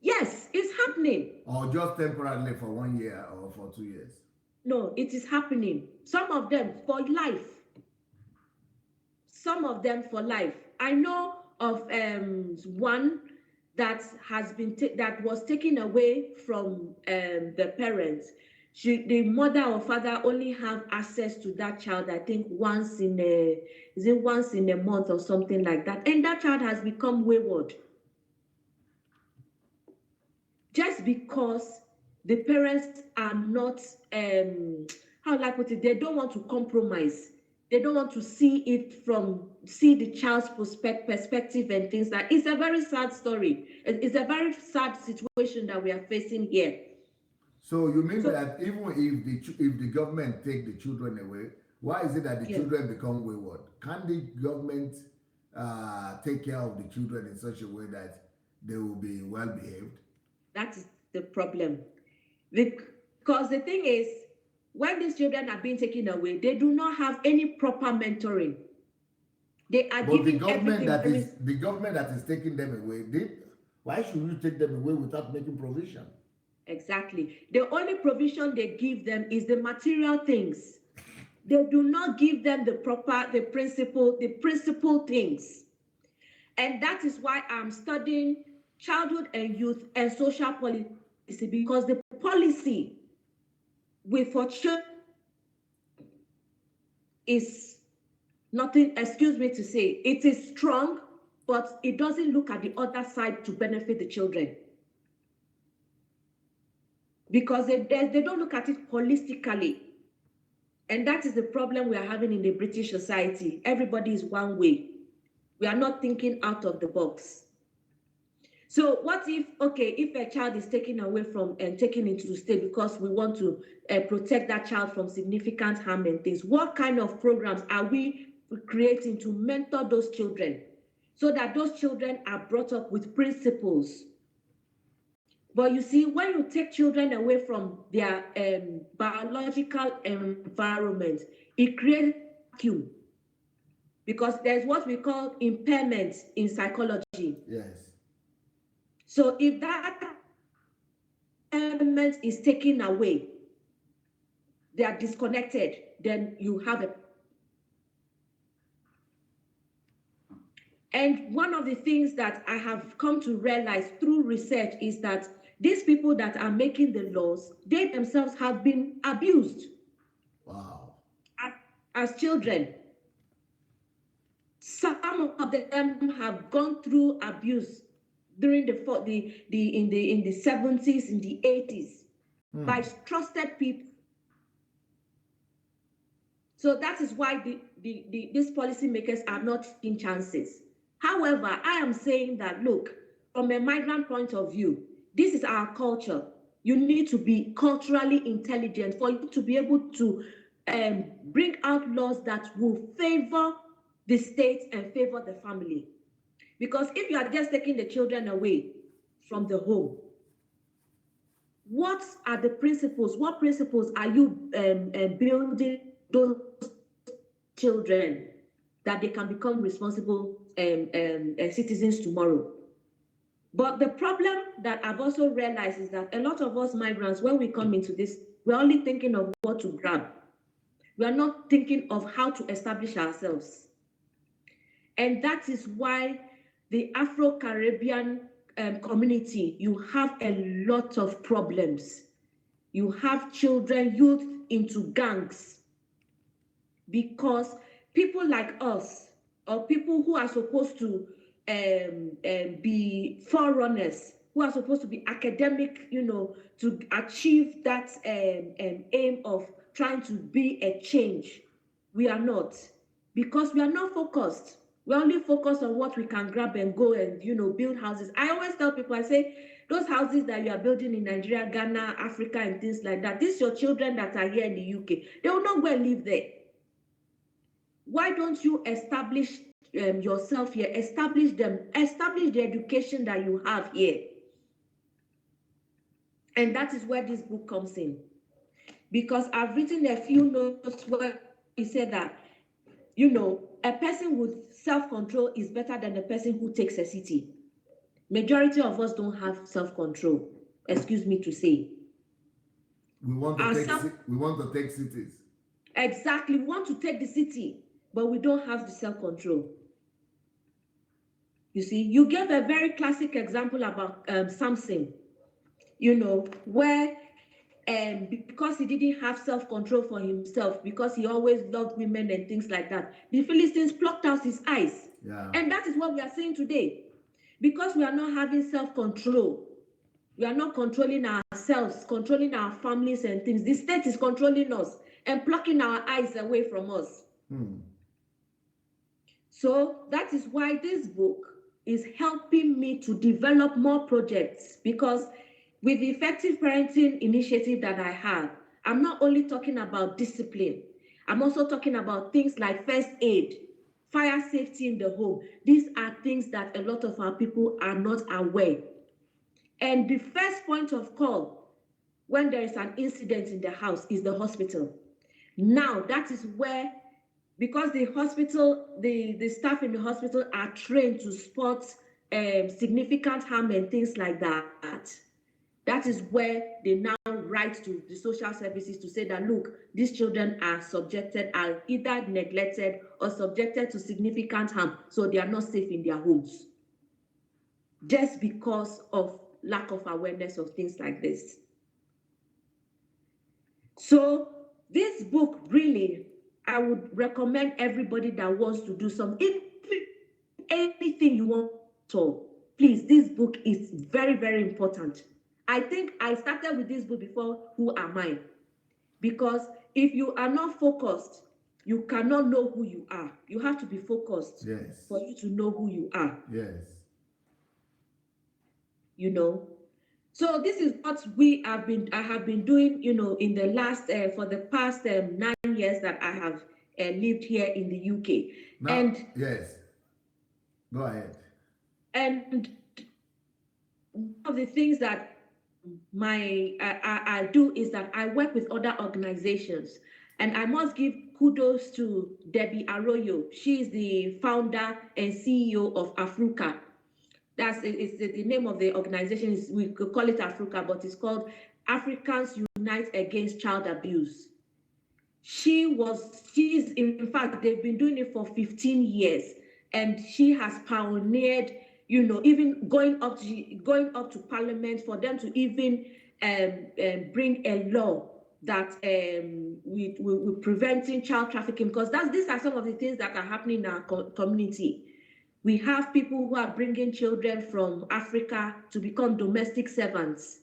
Yes, it's happening. Or just temporarily for 1 year or for 2 years? No, it is happening. Some of them for life. Some of them for life. I know of one that has been that was taken away from the parents. The mother or father only have access to that child, I think once in a month or something like that, and that child has become wayward just because the parents are not how will I put it, they don't want to compromise. They don't want to see the child's perspective and things like that. It's a very sad story. It's a very sad situation that we are facing here. So you mean that even if the government take the children away, why is it that the children become wayward? Can the government take care of the children in such a way that they will be well behaved? That is the problem. Because the thing is, when these children are being taken away, they do not have any proper mentoring. They are giving the government that is taking them away, why should you take them away without making provision? Exactly. The only provision they give them is the material things. They do not give them the principal things. And that is why I'm studying childhood and youth and social policy, because the policy for children is nothing, excuse me to say, it is strong, but it doesn't look at the other side to benefit the children. because they don't look at it holistically. And that is the problem we are having in the British society. Everybody is one way. We are not thinking out of the box. So what if, okay, if a child is taken away from and taken into the state because we want to protect that child from significant harm and things, what kind of programs are we creating to mentor those children so that those children are brought up with principles? But you see, when you take children away from their biological environment, it creates a vacuum, because there's what we call impairment in psychology. Yes. So if that impairment is taken away, they are disconnected, then you have a... And one of the things that I have come to realize through research is that these people that are making the laws, they themselves have been abused. Wow. As children. Some of them have gone through abuse during the 70s, in the 80s, by trusted people. So that is why these policymakers are not taking chances. However, I am saying that, look, from a migrant point of view, this is our culture. You need to be culturally intelligent for you to be able to bring out laws that will favor the state and favor the family. Because if you are just taking the children away from the home, what are the principles? What principles are you building those children that they can become responsible citizens tomorrow? But the problem that I've also realized is that a lot of us migrants, when we come into this, we're only thinking of what to grab. We are not thinking of how to establish ourselves. And that is why the Afro-Caribbean community, you have a lot of problems. You have children, youth into gangs, because people like us, or people who are supposed to be forerunners, who are supposed to be academic, to achieve that aim of trying to be a change, we are not, because we are not focused. We're only focused on what we can grab and go and build houses. I always tell people, I say, those houses that you are building in Nigeria, Ghana, Africa, and things like that, these your children that are here in the UK, they will not go and live there. Why don't you establish yourself here, establish them, establish the education that you have here? And that is where this book comes in. Because I've written a few notes where he said that, a person with self-control is better than a person who takes a city. Majority of us don't have self-control, excuse me to say. We want to take cities. Exactly, we want to take the city, but we don't have the self-control. You see, you gave a very classic example about Samson, where because he didn't have self-control for himself, because he always loved women and things like that, the Philistines plucked out his eyes. Yeah. And that is what we are seeing today. Because we are not having self-control, we are not controlling ourselves, controlling our families and things. The state is controlling us and plucking our eyes away from us. So that is why this book is helping me to develop more projects, because with the effective parenting initiative that I have, I'm not only talking about discipline, I'm also talking about things like first aid, fire safety in the home. These are things that a lot of our people are not aware. And the first point of call when there is an incident in the house is the hospital. Now, that is where, because the hospital, the staff in the hospital are trained to spot significant harm and things like that. That is where they now write to the social services to say that, look, these children are either neglected or subjected to significant harm, so they are not safe in their homes, just because of lack of awareness of things like this. So this book, really, I would recommend everybody that wants to do anything you want to, please, this book is very, very important. I think I started with this book before Who Am I? Because if you are not focused, you cannot know who you are. You have to be focused for you to know who you are. Yes. You know. So this is what I have been doing, in the last for the past 9 years that I have lived here in the UK. Now, And yes. Go ahead. And one of the things that I do is that I work with other organizations, and I must give kudos to Debbie Arroyo. She is the founder and CEO of Africa. It's the name of the organization. We could call it Africa, but it's called Africans Unite Against Child Abuse. She's in fact, they've been doing it for 15 years, and she has pioneered, even going up to parliament for them to even bring a law that we preventing child trafficking, because these are some of the things that are happening in our community. We have people who are bringing children from Africa to become domestic servants.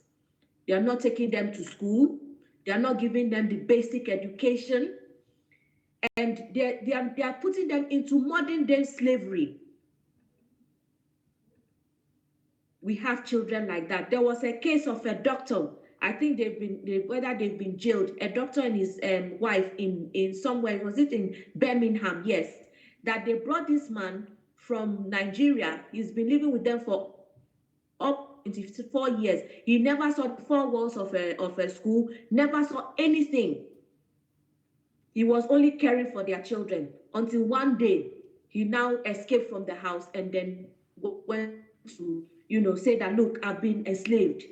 They are not taking them to school. They are not giving them the basic education, and they are putting them into modern day slavery. We have children like that. There was a case of a doctor. I think whether they've been jailed. A doctor and his wife in somewhere, was it in Birmingham? Yes, that they brought this man from Nigeria. He's been living with them for up 24 years. He never saw the four walls of a school, never saw anything. He was only caring for their children until one day he now escaped from the house and then went to, say that, look, I've been enslaved.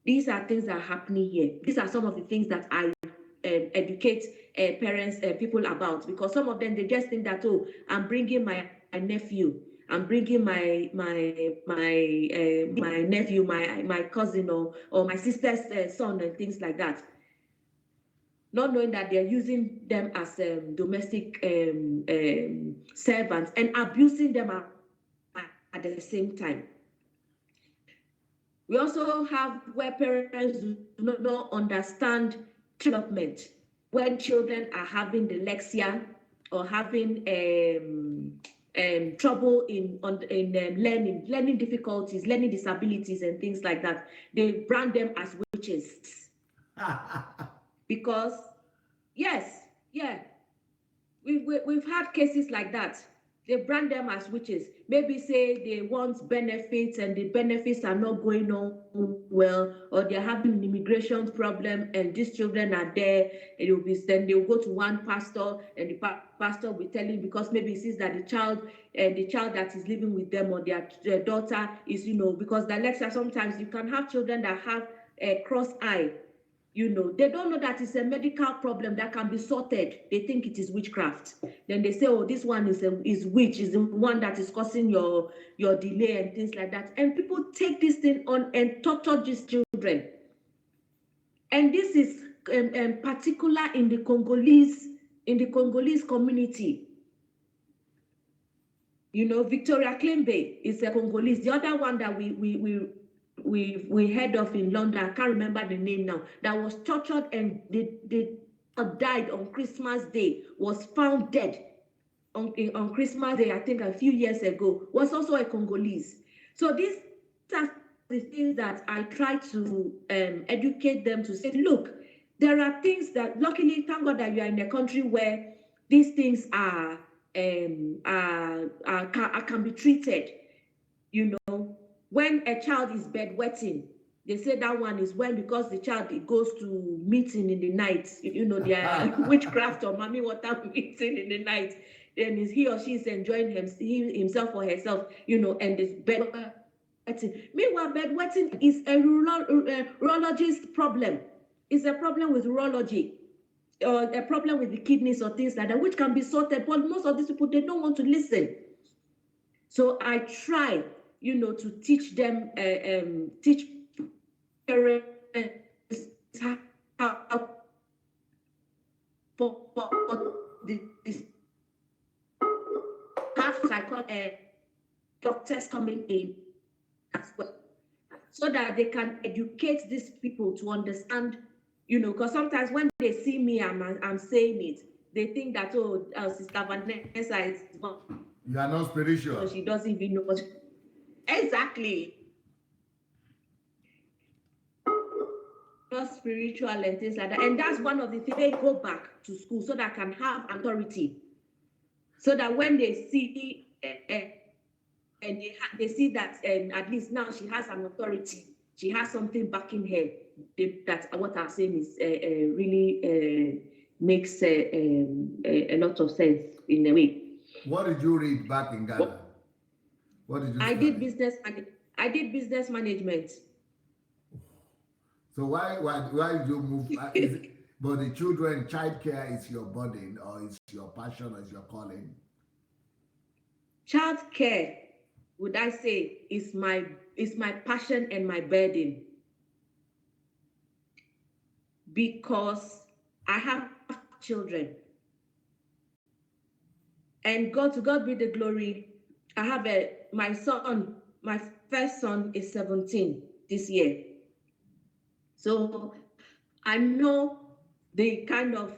These are things that are happening here. These are some of the things that I educate parents, people about, because some of them, they just think that, oh, I'm bringing my nephew, I'm bringing my nephew, my cousin, or my sister's son, and things like that, not knowing that they're using them as domestic servants and abusing them at the same time. We also have where parents do not understand development, when children are having dyslexia or having trouble in learning difficulties, learning disabilities, and things like that. They brand them as witches. Because, yes, yeah, we've had cases like that. They brand them as witches. Maybe say they want benefits and the benefits are not going on well, or they're having an immigration problem and these children are there, and then they'll go to one pastor, and the pastor will tell him, because maybe he sees that the child that is living with them, or their daughter is, because dyslexia, sometimes you can have children that have a cross eye. They don't know that it's a medical problem that can be sorted. They think it is witchcraft. Then they say, oh, this one is witch, is the one that is causing your delay and things like that. And people take this thing on and torture these children. And this is particular in the Congolese community. Victoria Klembe is a Congolese. The other one that we heard of in London, I can't remember the name now, that was tortured and they died on Christmas Day, was found dead on Christmas Day, I think a few years ago, was also a Congolese. So these are the things that I try to educate them to say, look, there are things that, luckily, thank God that you are in a country where these things can be treated. When a child is bedwetting, they say that one is because the child goes to meeting in the night, their witchcraft or mommy water meeting in the night, then he or she is enjoying himself or herself, and this bedwetting. Meanwhile, bedwetting is a urologist problem. It's a problem with urology, or a problem with the kidneys or things like that, which can be sorted, but most of these people, they don't want to listen. So I try, to teach them, teach parents how for this have doctors coming in as well. so that they can educate these people to understand, you know, because sometimes when they see me, I'm saying it, they think that, oh, Sister Vanessa is, You are not spiritual. so she doesn't even know what. Exactly. Not spiritual and things like that. And that's one of the things, they go back to school so that I can have authority. So that when they see and they see that at least now she has an authority, she has something backing her. That's what I'm saying is really makes a lot of sense in a way. What did you read back in Ghana? What did you study? I did business management. So why did you move? But the children, childcare is your burden, or is your passion, or is your calling? Childcare, would I say, is my passion and my burden, because I have children, and to God be the glory. I have my first son is 17 this year, so I know the kind of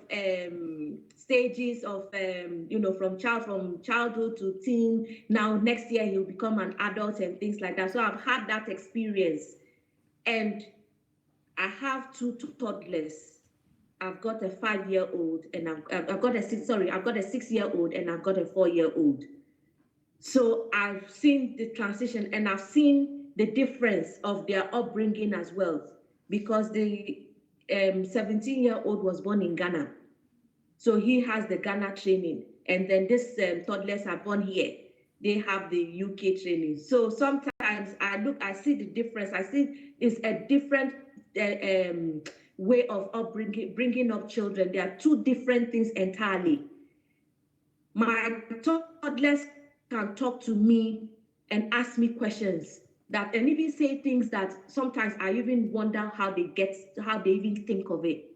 stages of you know, from childhood to teen. Now next year he'll become an adult and things like that. So I've had that experience, and I have two toddlers. I've got a 5-year-old, and I've got a 6-year-old, and I've got a 4-year-old. So I've seen the transition, and I've seen the difference of their upbringing as well, because the 17-year-old was born in Ghana, so he has the Ghana training, and then this toddlers are born here, they have the UK training. So sometimes I see the difference. I see it's a different way of bringing up children. They are two different things entirely. My toddlers can talk to me and ask me questions and even say things that sometimes I even wonder how they even think of it.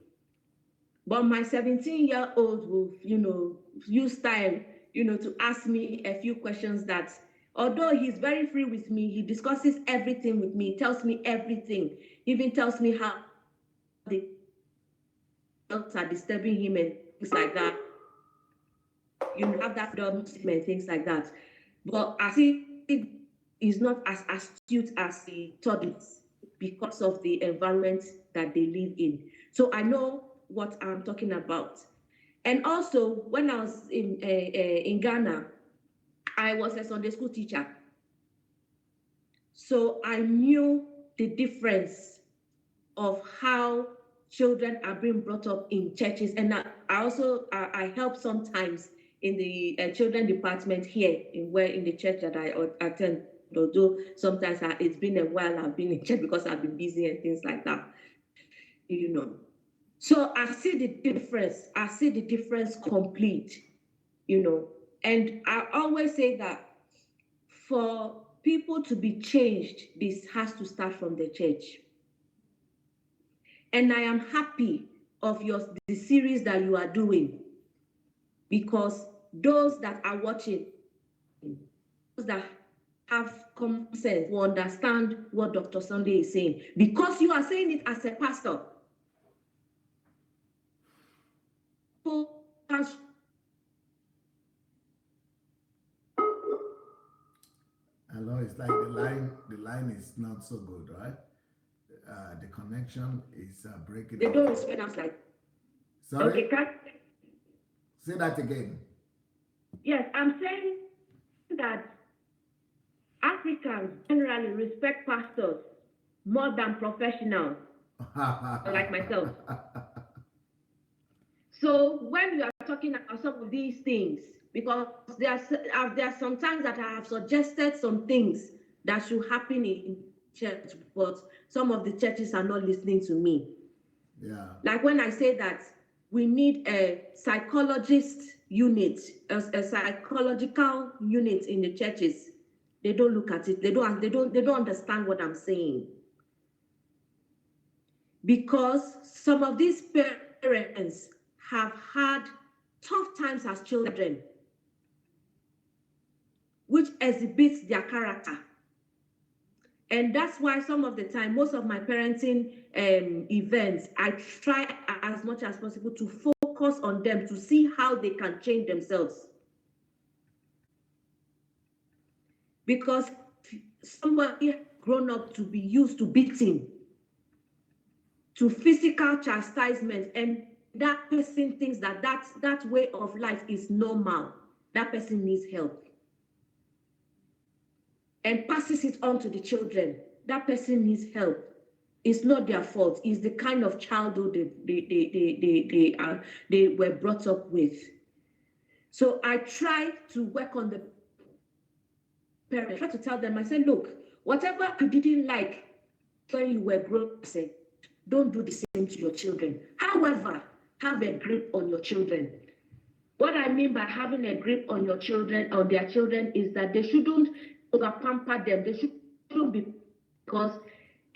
But my 17-year-old will, you know, use time, you know, to ask me a few questions that, although he's very free with me, he discusses everything with me, tells me everything, even tells me how the adults are disturbing him and things like that. You know, have that freedom and things like that. But as he is not as astute as the toddlers because of the environment that they live in. So I know what I'm talking about. And also, when I was in Ghana, I was a Sunday school teacher. So I knew the difference of how children are being brought up in churches. And I also help sometimes in the children department here in the church that I attend. Although sometimes it's been a while I've been in church because I've been busy and things like that, you know. So I see the difference. I see the difference complete, you know. And I always say that for people to be changed, this has to start from the church. And I am happy of the series that you are doing, because those that are watching, those that have common sense will understand what Dr. Sunday is saying, because you are saying it as a pastor. Hello, it's like the line is not so good, right? The connection is breaking. They don't respect us like. Sorry? Okay, say that again. Yes, I'm saying that Africans generally respect pastors more than professionals like myself. So when you are talking about some of these things, because there are some times that I have suggested some things that should happen in church, but some of the churches are not listening to me. Yeah. Like when I say that we need a psychologist unit, a psychological unit in the churches, they don't look at it. They don't understand what I'm saying. Because some of these parents have had tough times as children, which exhibits their character. And that's why some of the time, most of my parenting events, I try as much as possible to focus on them to see how they can change themselves. Because somebody grown up to be used to beating, to physical chastisement, and that person thinks that that way of life is normal, that person needs help, and passes it on to the children. That person needs help. It's not their fault. It's the kind of childhood they were brought up with. So I try to work on the parents. I try to tell them, I say, look, whatever you didn't like when you were grown up, don't do the same to your children. However, have a grip on your children. What I mean by having a grip on your children, on their children, is that they shouldn't over pamper them. They shouldn't be, because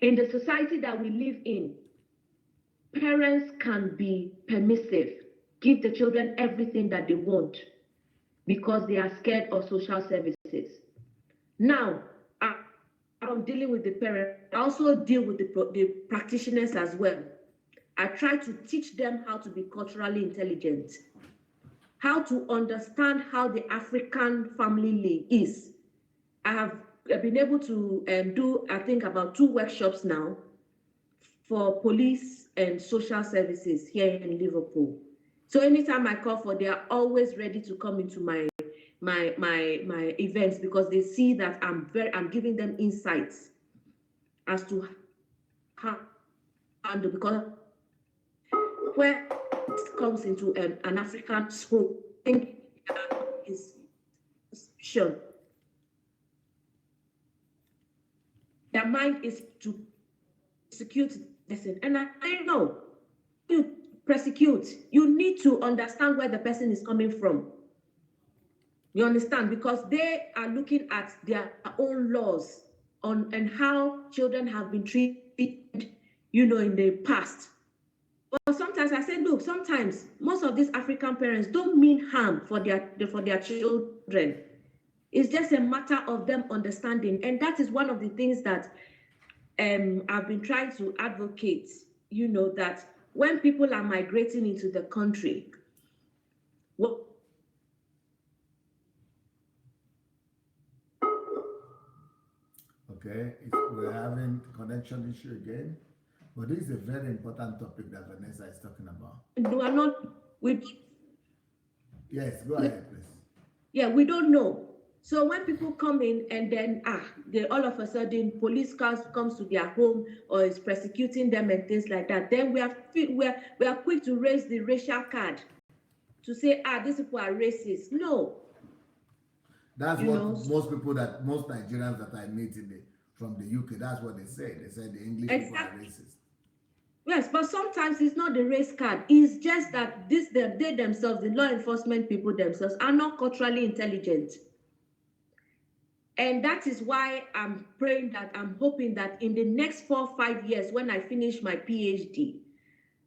in the society that we live in, parents can be permissive, give the children everything that they want because they are scared of social services. Now, I'm dealing with the parents. I also deal with the practitioners as well. I try to teach them how to be culturally intelligent, how to understand how the African family is. I have been able to do, I think, about 2 workshops now for police and social services here in Liverpool. So anytime I call for, they are always ready to come into my events, because they see that I'm giving them insights as to how to handle, because where it comes into an African school, I think is sure. Their mind is to persecute person, and I know you persecute. You need to understand where the person is coming from. You understand? Because they are looking at their own laws on and how children have been treated, in the past. But sometimes I say, look, sometimes most of these African parents don't mean harm for their children. It's just a matter of them understanding, and that is one of the things that I've been trying to advocate. That when people are migrating into the country, Okay, we're having connection issue again, but this is a very important topic that Vanessa is talking about. Yes, go ahead, please. Yeah, we don't know. So when people come in and then they all of a sudden police cars comes to their home or is persecuting them and things like that, then we are quick to raise the racial card to say these people are racist. No. That's most Nigerians that I meet from the UK, that's what they say. They say the English people are racist. Yes, but sometimes it's not the race card. It's just that they themselves, the law enforcement people themselves, are not culturally intelligent. And that is why I'm hoping that in the next 4 or 5 years, when I finish my PhD,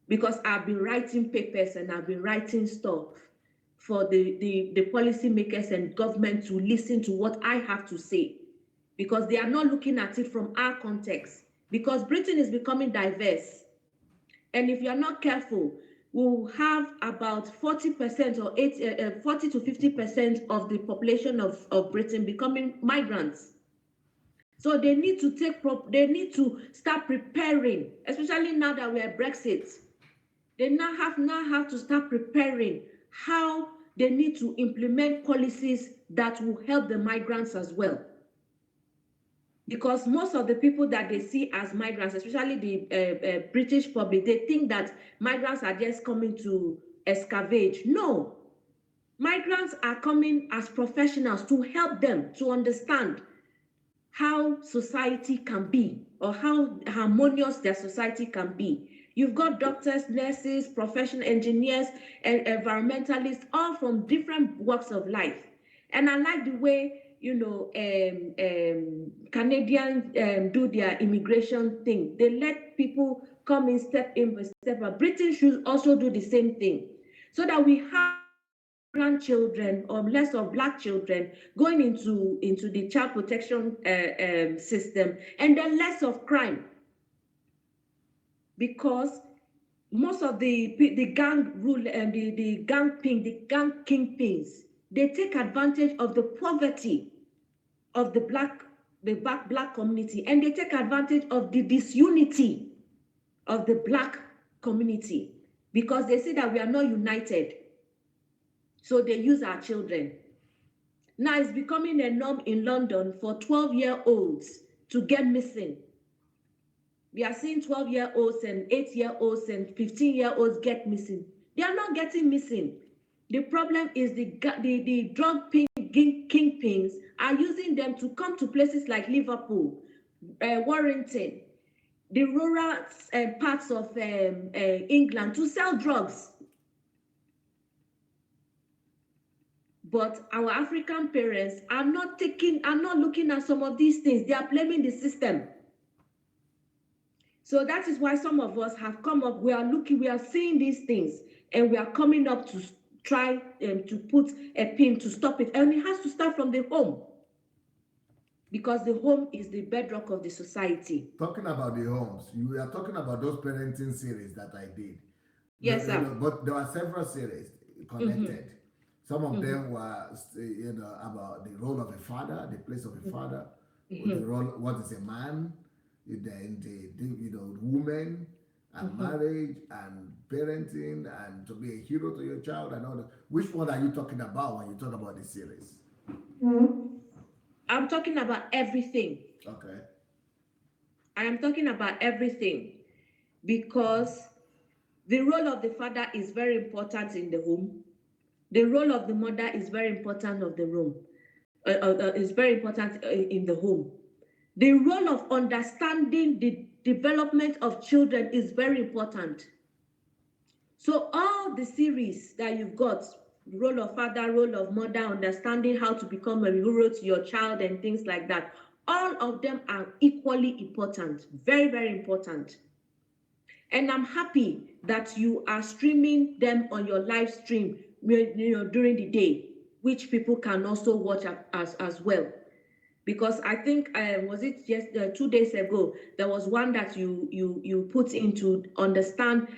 because I've been writing papers and I've been writing stuff for the policymakers and government to listen to what I have to say, because they are not looking at it from our context, because Britain is becoming diverse. And if you're not careful, we'll have about 40% or 40 to 50% of the population of Britain becoming migrants. So they need to start preparing, especially now that we're Brexit. They now have to start preparing how they need to implement policies that will help the migrants as well. Because most of the people that they see as migrants, especially the British public, they think that migrants are just coming to excavate. No, migrants are coming as professionals to help them to understand how society can be, or how harmonious their society can be. You've got doctors, nurses, professional engineers, and environmentalists, all from different walks of life. And I like the way Canadians do their immigration thing. They let people come in, step in by step. But Britain should also do the same thing, so that we have children or less of Black children going into the child protection system, and then less of crime, because most of the gang rule and the gang kingpins, they take advantage of the poverty of the black community, and they take advantage of the disunity of the Black community, because they see that we are not united. So they use our children. Now it's becoming a norm in London for 12-year-olds to get missing. We are seeing 12-year-olds and 8-year-olds and 15-year-olds get missing. They are not getting missing. The problem is the drug kingpins are using them to come to places like Liverpool, Warrington, the rural parts of England to sell drugs. But our African parents are not looking at some of these things. They are blaming the system. So that is why some of us have come up. We are seeing these things, and we are coming up to try to put a pin to stop it. And it has to start from the home, because the home is the bedrock of the society. Talking about the homes, you are talking about those parenting series that I did. Yes, sir. But there are several series connected. Some of them were, about the role of a father, the place of a father, the role, what is a man, the woman, and marriage, and parenting, and to be a hero to your child, and all that. Which one are you talking about when you talk about the series? I'm talking about everything. Okay. I am talking about everything, because the role of the father is very important in the home. The role of the mother is very important of the room. Is very important in the home. The role of understanding the development of children is very important. So all the series that you've got, role of father, role of mother, understanding how to become a hero to your child and things like that, all of them are equally important, very, very important. And I'm happy that you are streaming them on your live stream, during the day, which people can also watch as well. Because I think, was it just 2 days ago, there was one that you put in to understand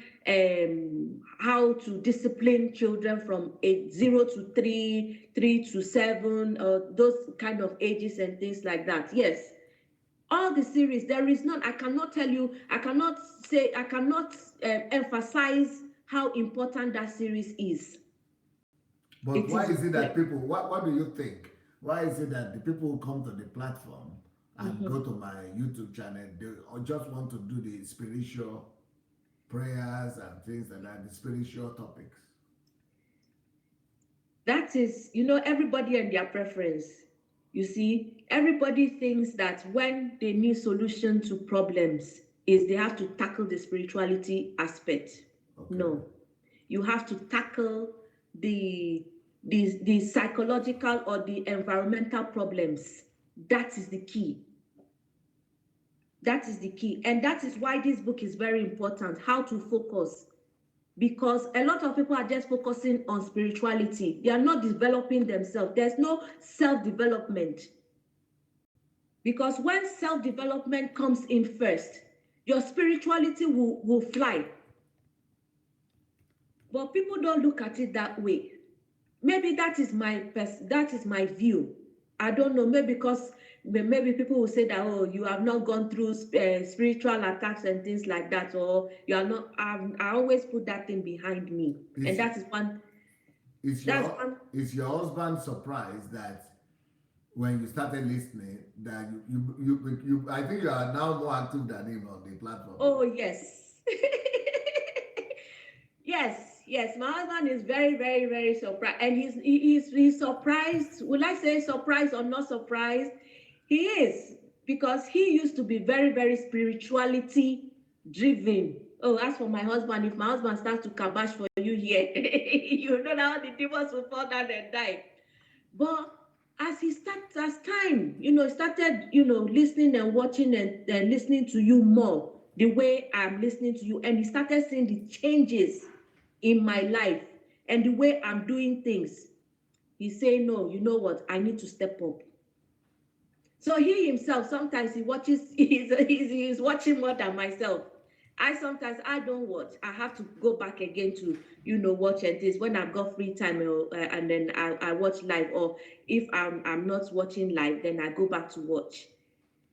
how to discipline children from age 0 to 3, 3 to 7, those kind of ages and things like that. Yes, all the series, there is none. I cannot emphasize how important that series is. But why is it that people, what do you think? Why is it that the people who come to the platform and go to my YouTube channel, they just want to do the spiritual prayers and things like that, the spiritual topics? That is, everybody and their preference. You see, everybody thinks that when they need solution to problems is they have to tackle the spirituality aspect. Okay. No, you have to tackle the psychological or the environmental problems. That is the key. That is the key. And that is why this book is very important, how to focus. Because a lot of people are just focusing on spirituality. They are not developing themselves. There's no self-development. Because when self-development comes in first, your spirituality will fly. But people don't look at it that way. Maybe that is my view. I don't know. Maybe because maybe people will say that, oh, you have not gone through spiritual attacks and things like that, or you are not. I always put that thing behind me, and that is one. Is your husband surprised that when you started listening that you I think you are now more active than him on the platform? Oh yes. Yes, my husband is very, very, very surprised, and he's surprised. Will I say surprised or not surprised? He is, because he used to be very, very spirituality driven. Oh, as for my husband, if my husband starts to kabash for you here, you know how the demons will fall down and die. But as time, started, listening and watching and listening to you more, the way I'm listening to you, and he started seeing the changes in my life and the way I'm doing things. he's saying, no, you know what, I need to step up. So he himself, sometimes he watches, he's watching more than myself. Sometimes I don't watch. I have to go back again to, watch at this when I've got free time, and then I watch live. Or if I'm not watching live, then I go back to watch.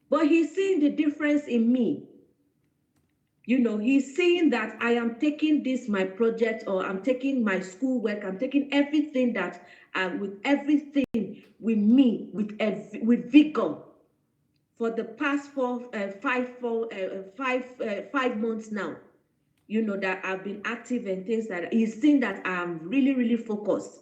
But he's seeing the difference in me. He's seeing that I am taking this, my project, or I'm taking my schoolwork, I'm taking everything that, with everything with me, with vigor. For the past 5 months now, that I've been active and things that he's seen that I'm really, really focused.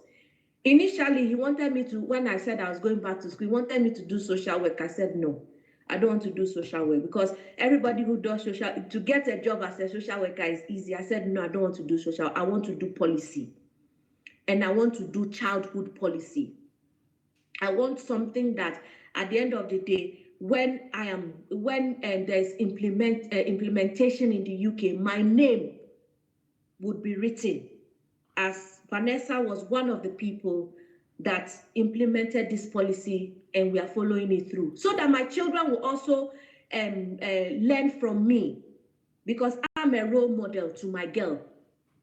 Initially, he wanted me to, when I said I was going back to school, he wanted me to do social work. I said, no, I don't want to do social work, because everybody who does to get a job as a social worker is easy. I said, no, I don't want to do social. I want to do policy. And I want to do childhood policy. I want something that at the end of the day, when there's implementation in the UK, my name would be written, as Vanessa was one of the people that implemented this policy, and we are following it through, so that my children will also learn from me, because I'm a role model to my girl.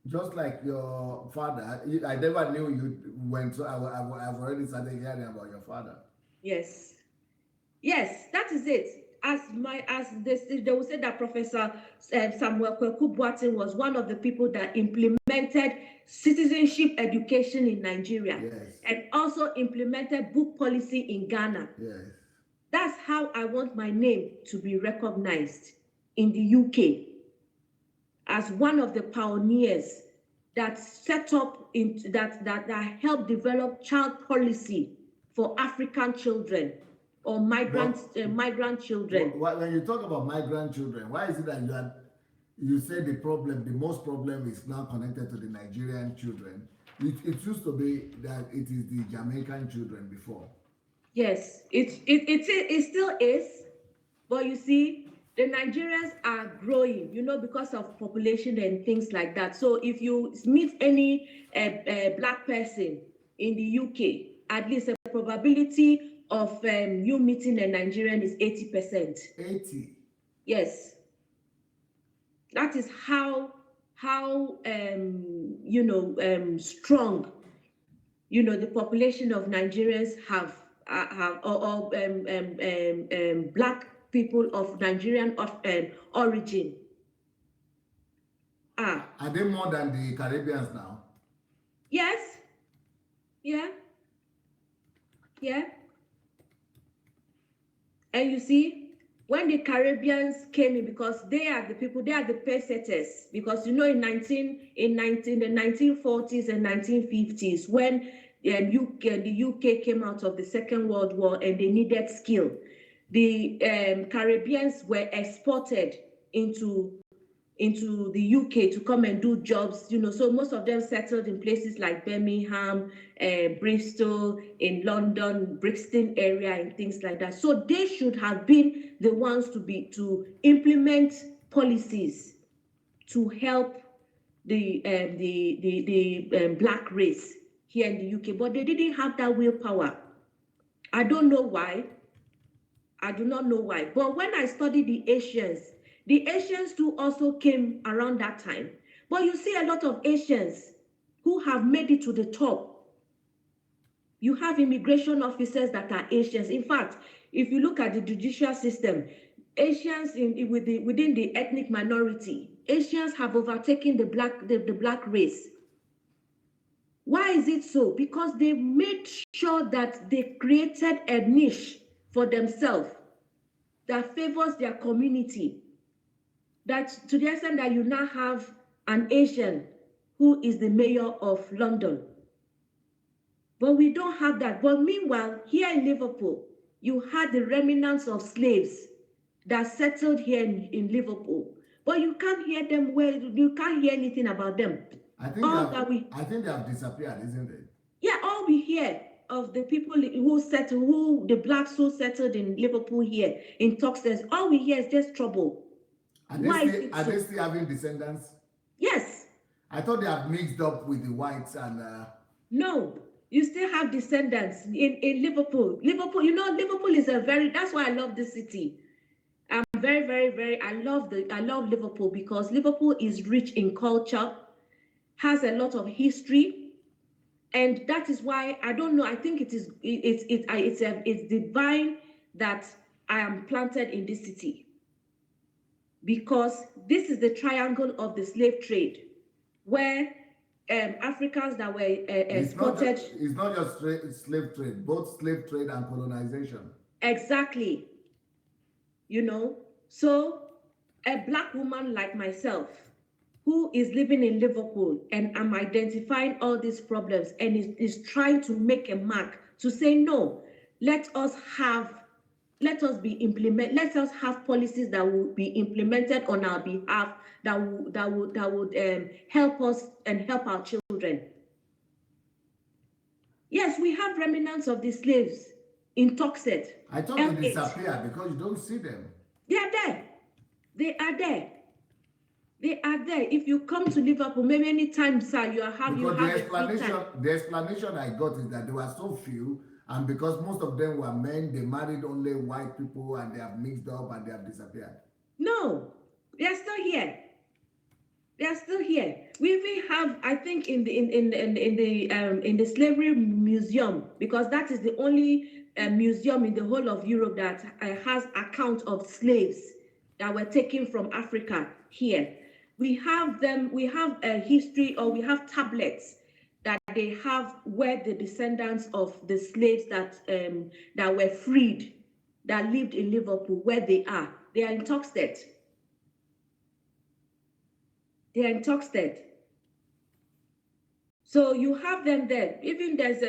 Just like your father, I never knew you went. So I've already started hearing about your father. Yes, that is it. As they will say that Professor Samuel Kweku Boateng was one of the people that implemented citizenship education in Nigeria. Yes. And also implemented book policy in Ghana. Yes. That's how I want my name to be recognized in the UK, as one of the pioneers that set up that helped develop child policy for African children, or migrant children. When you talk about migrant children, why is it that you say the most problem is now connected to the Nigerian children? It used to be that it is the Jamaican children before. Yes, it still is, but you see, the Nigerians are growing, because of population and things like that. So if you meet any black person in the UK, at least the probability of you meeting a Nigerian is 80%. 80? Yes. That is how strong, the population of Nigerians have black people of Nigerian origin. Are they more than the Caribbeans now? Yes. Yeah. And you see, when the Caribbeans came in, because they are the pace setters, because in the 1940s and 1950s, when the UK came out of the Second World War and they needed skill, the Caribbeans were exported into the UK to come and do jobs, so most of them settled in places like Birmingham, Bristol, in London, Brixton area, and things like that. So they should have been the ones to implement policies to help the black race here in the UK, but they didn't have that willpower. I don't know why. I do not know why. But when I studied the Asians too also came around that time. But you see a lot of Asians who have made it to the top. You have immigration officers that are Asians. In fact, if you look at the judicial system, Asians within the ethnic minority, Asians have overtaken the black race. Why is it so? Because they made sure that they created a niche for themselves that favors their community. That to the extent that you now have an Asian who is the mayor of London. But we don't have that. But meanwhile, here in Liverpool, you had the remnants of slaves that settled here in Liverpool. But you can't hear them you can't hear anything about them. I think they have disappeared, isn't it? Yeah, all we hear of the people the blacks who settled in Liverpool here in Toxteth, all we hear is just trouble. Are they still having descendants? Yes. I thought they have mixed up with the whites and. No, You still have descendants in Liverpool. Liverpool, you know, Liverpool is that's why I love this city. I'm I love Liverpool because Liverpool is rich in culture, has a lot of history, and that is why I don't know. I think it's divine that I am planted in this city, because this is the triangle of the slave trade, where Africans that were exported. It's not just slave trade, both slave trade and colonization. Exactly. You know, so a black woman like myself who is living in Liverpool, and I'm identifying all these problems and is trying to make a mark to say, no, let us have let us have policies that will be implemented on our behalf, that would help us and help our children. Yes, we have remnants of the slaves in Toxet. I thought they disappear because you don't see them. They are there. They are there. They are there. If you come to Liverpool, maybe anytime, sir, you have the explanation I got is that there were so few, and because most of them were men, they married only white people, and they have mixed up and they have disappeared. No, they are still here. They are still here. We even have, I think, in the slavery museum, because that is the only museum in the whole of Europe that has account of slaves that were taken from Africa here. We have them. We have a history, or we have tablets that they have where the descendants of the slaves that were freed, that lived in Liverpool, where they are. They are in Toxteth. They are in Toxteth. So you have them there. Even there's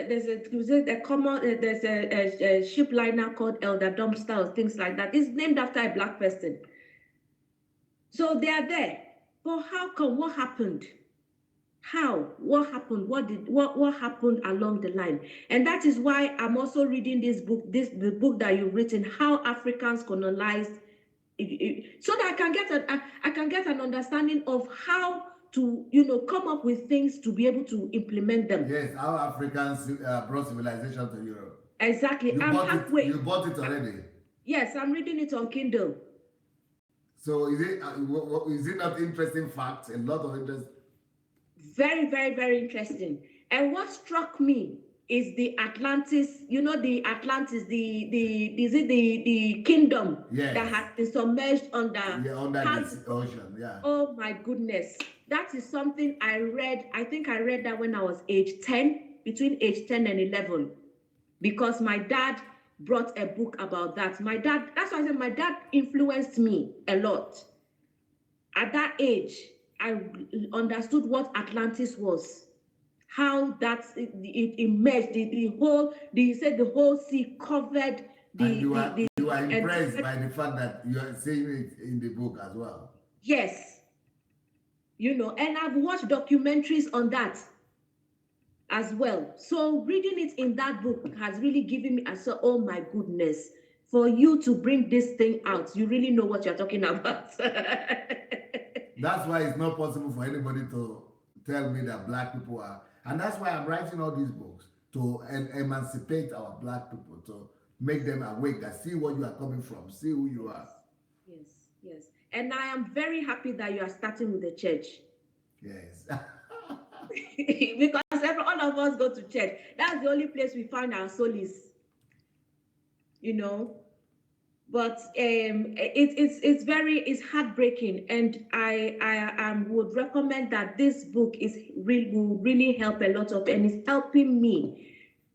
a ship liner called Elder Dumpster, or things like that. It's named after a black person. So they are there. But how come? What happened? How? What happened? What happened along the line? And that is why I'm also reading this book, the book that you've written, How Africans Colonized, so that I can get an understanding of how to, come up with things to be able to implement them. Yes, how Africans brought civilization to Europe. Exactly. You bought it already? Yes, I'm reading it on Kindle. So is it not interesting facts? A lot of interest. Very, very, very interesting. And what struck me is the Atlantis, the Atlantis, the kingdom, yes, that has been submerged under the ocean. Yeah. Oh my goodness. That is something I read. I think I read that when I was between age 10 and 11, because my dad brought a book about that. That's why I said my dad influenced me a lot. At that age, I understood what Atlantis was, how it emerged, the whole sea covered the. And you are impressed by the fact that you are seeing it in the book as well. Yes, and I've watched documentaries on that as well. So reading it in that book has really given me oh my goodness, for you to bring this thing out, you really know what you're talking about. That's why it's not possible for anybody to tell me that black people are, and that's why I'm writing all these books, to emancipate our black people, to make them awake, that see where you are coming from, see who you are. Yes. And I am very happy that you are starting with the church. Yes. Because all of us go to church. That's the only place we find our solace. But it's heartbreaking, and I would recommend that this book will really help a lot and it's helping me,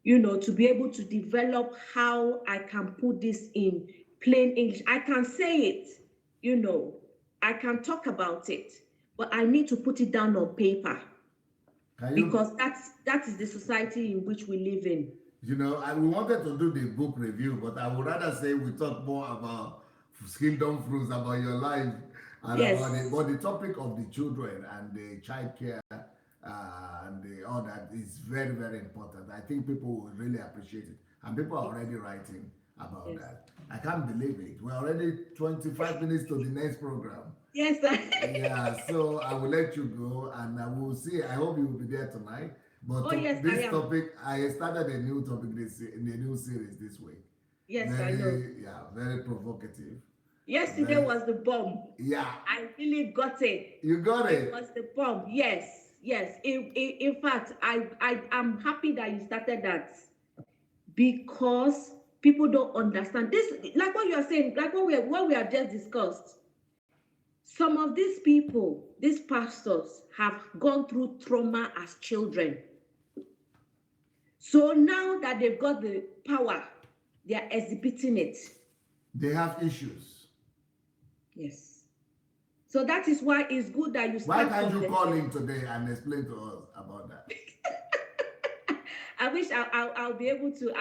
to be able to develop how I can put this in plain English. I can say it, I can talk about it, but I need to put it down on paper, because that is the society in which we live in. We wanted to do the book review, but I would rather say we talk more about Kingdom Fruits, about your life, and about the topic of the children and the child care and all that is very, very important. I think people will really appreciate it, and people are already writing about that. I can't believe it. We're already 25 minutes to the next program. Yes, sir. Yeah, so I will let you go, and I will see. I hope you will be there tonight. But Oh, yes, I this am. topic, I started a new topic in a new series this week. Yes, very, I know. Yeah, very provocative. Yesterday was the bomb. Yeah. I really got it. You got it. It was the bomb. Yes, yes. In fact, I'm happy that you started that, because people don't understand this. Like what you are saying, like what we have just discussed. Some of these people, these pastors, have gone through trauma as children. So now that they've got the power, they are exhibiting it. They have issues. Yes. So that is why it's good that you Why start. can't you call in today and explain to us about that? I wish I'll be able to.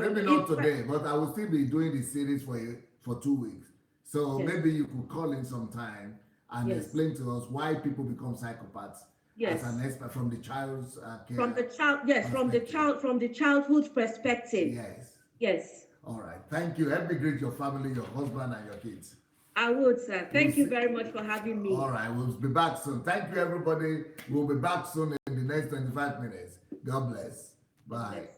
Maybe not today, but I will still be doing the series for you for 2 weeks. So Yes. maybe you could call in sometime and Yes. explain to us why people become psychopaths. Yes. As an expert from the child's care. From the child, yes, from the childhood perspective. Yes. Yes. All right. Thank you. Help me greet your family, your husband, and your kids. I would, sir. Thank you very much for having me. All right. We'll be back soon. Thank you, everybody. We'll be back soon in the next 25 minutes. God bless. Bye.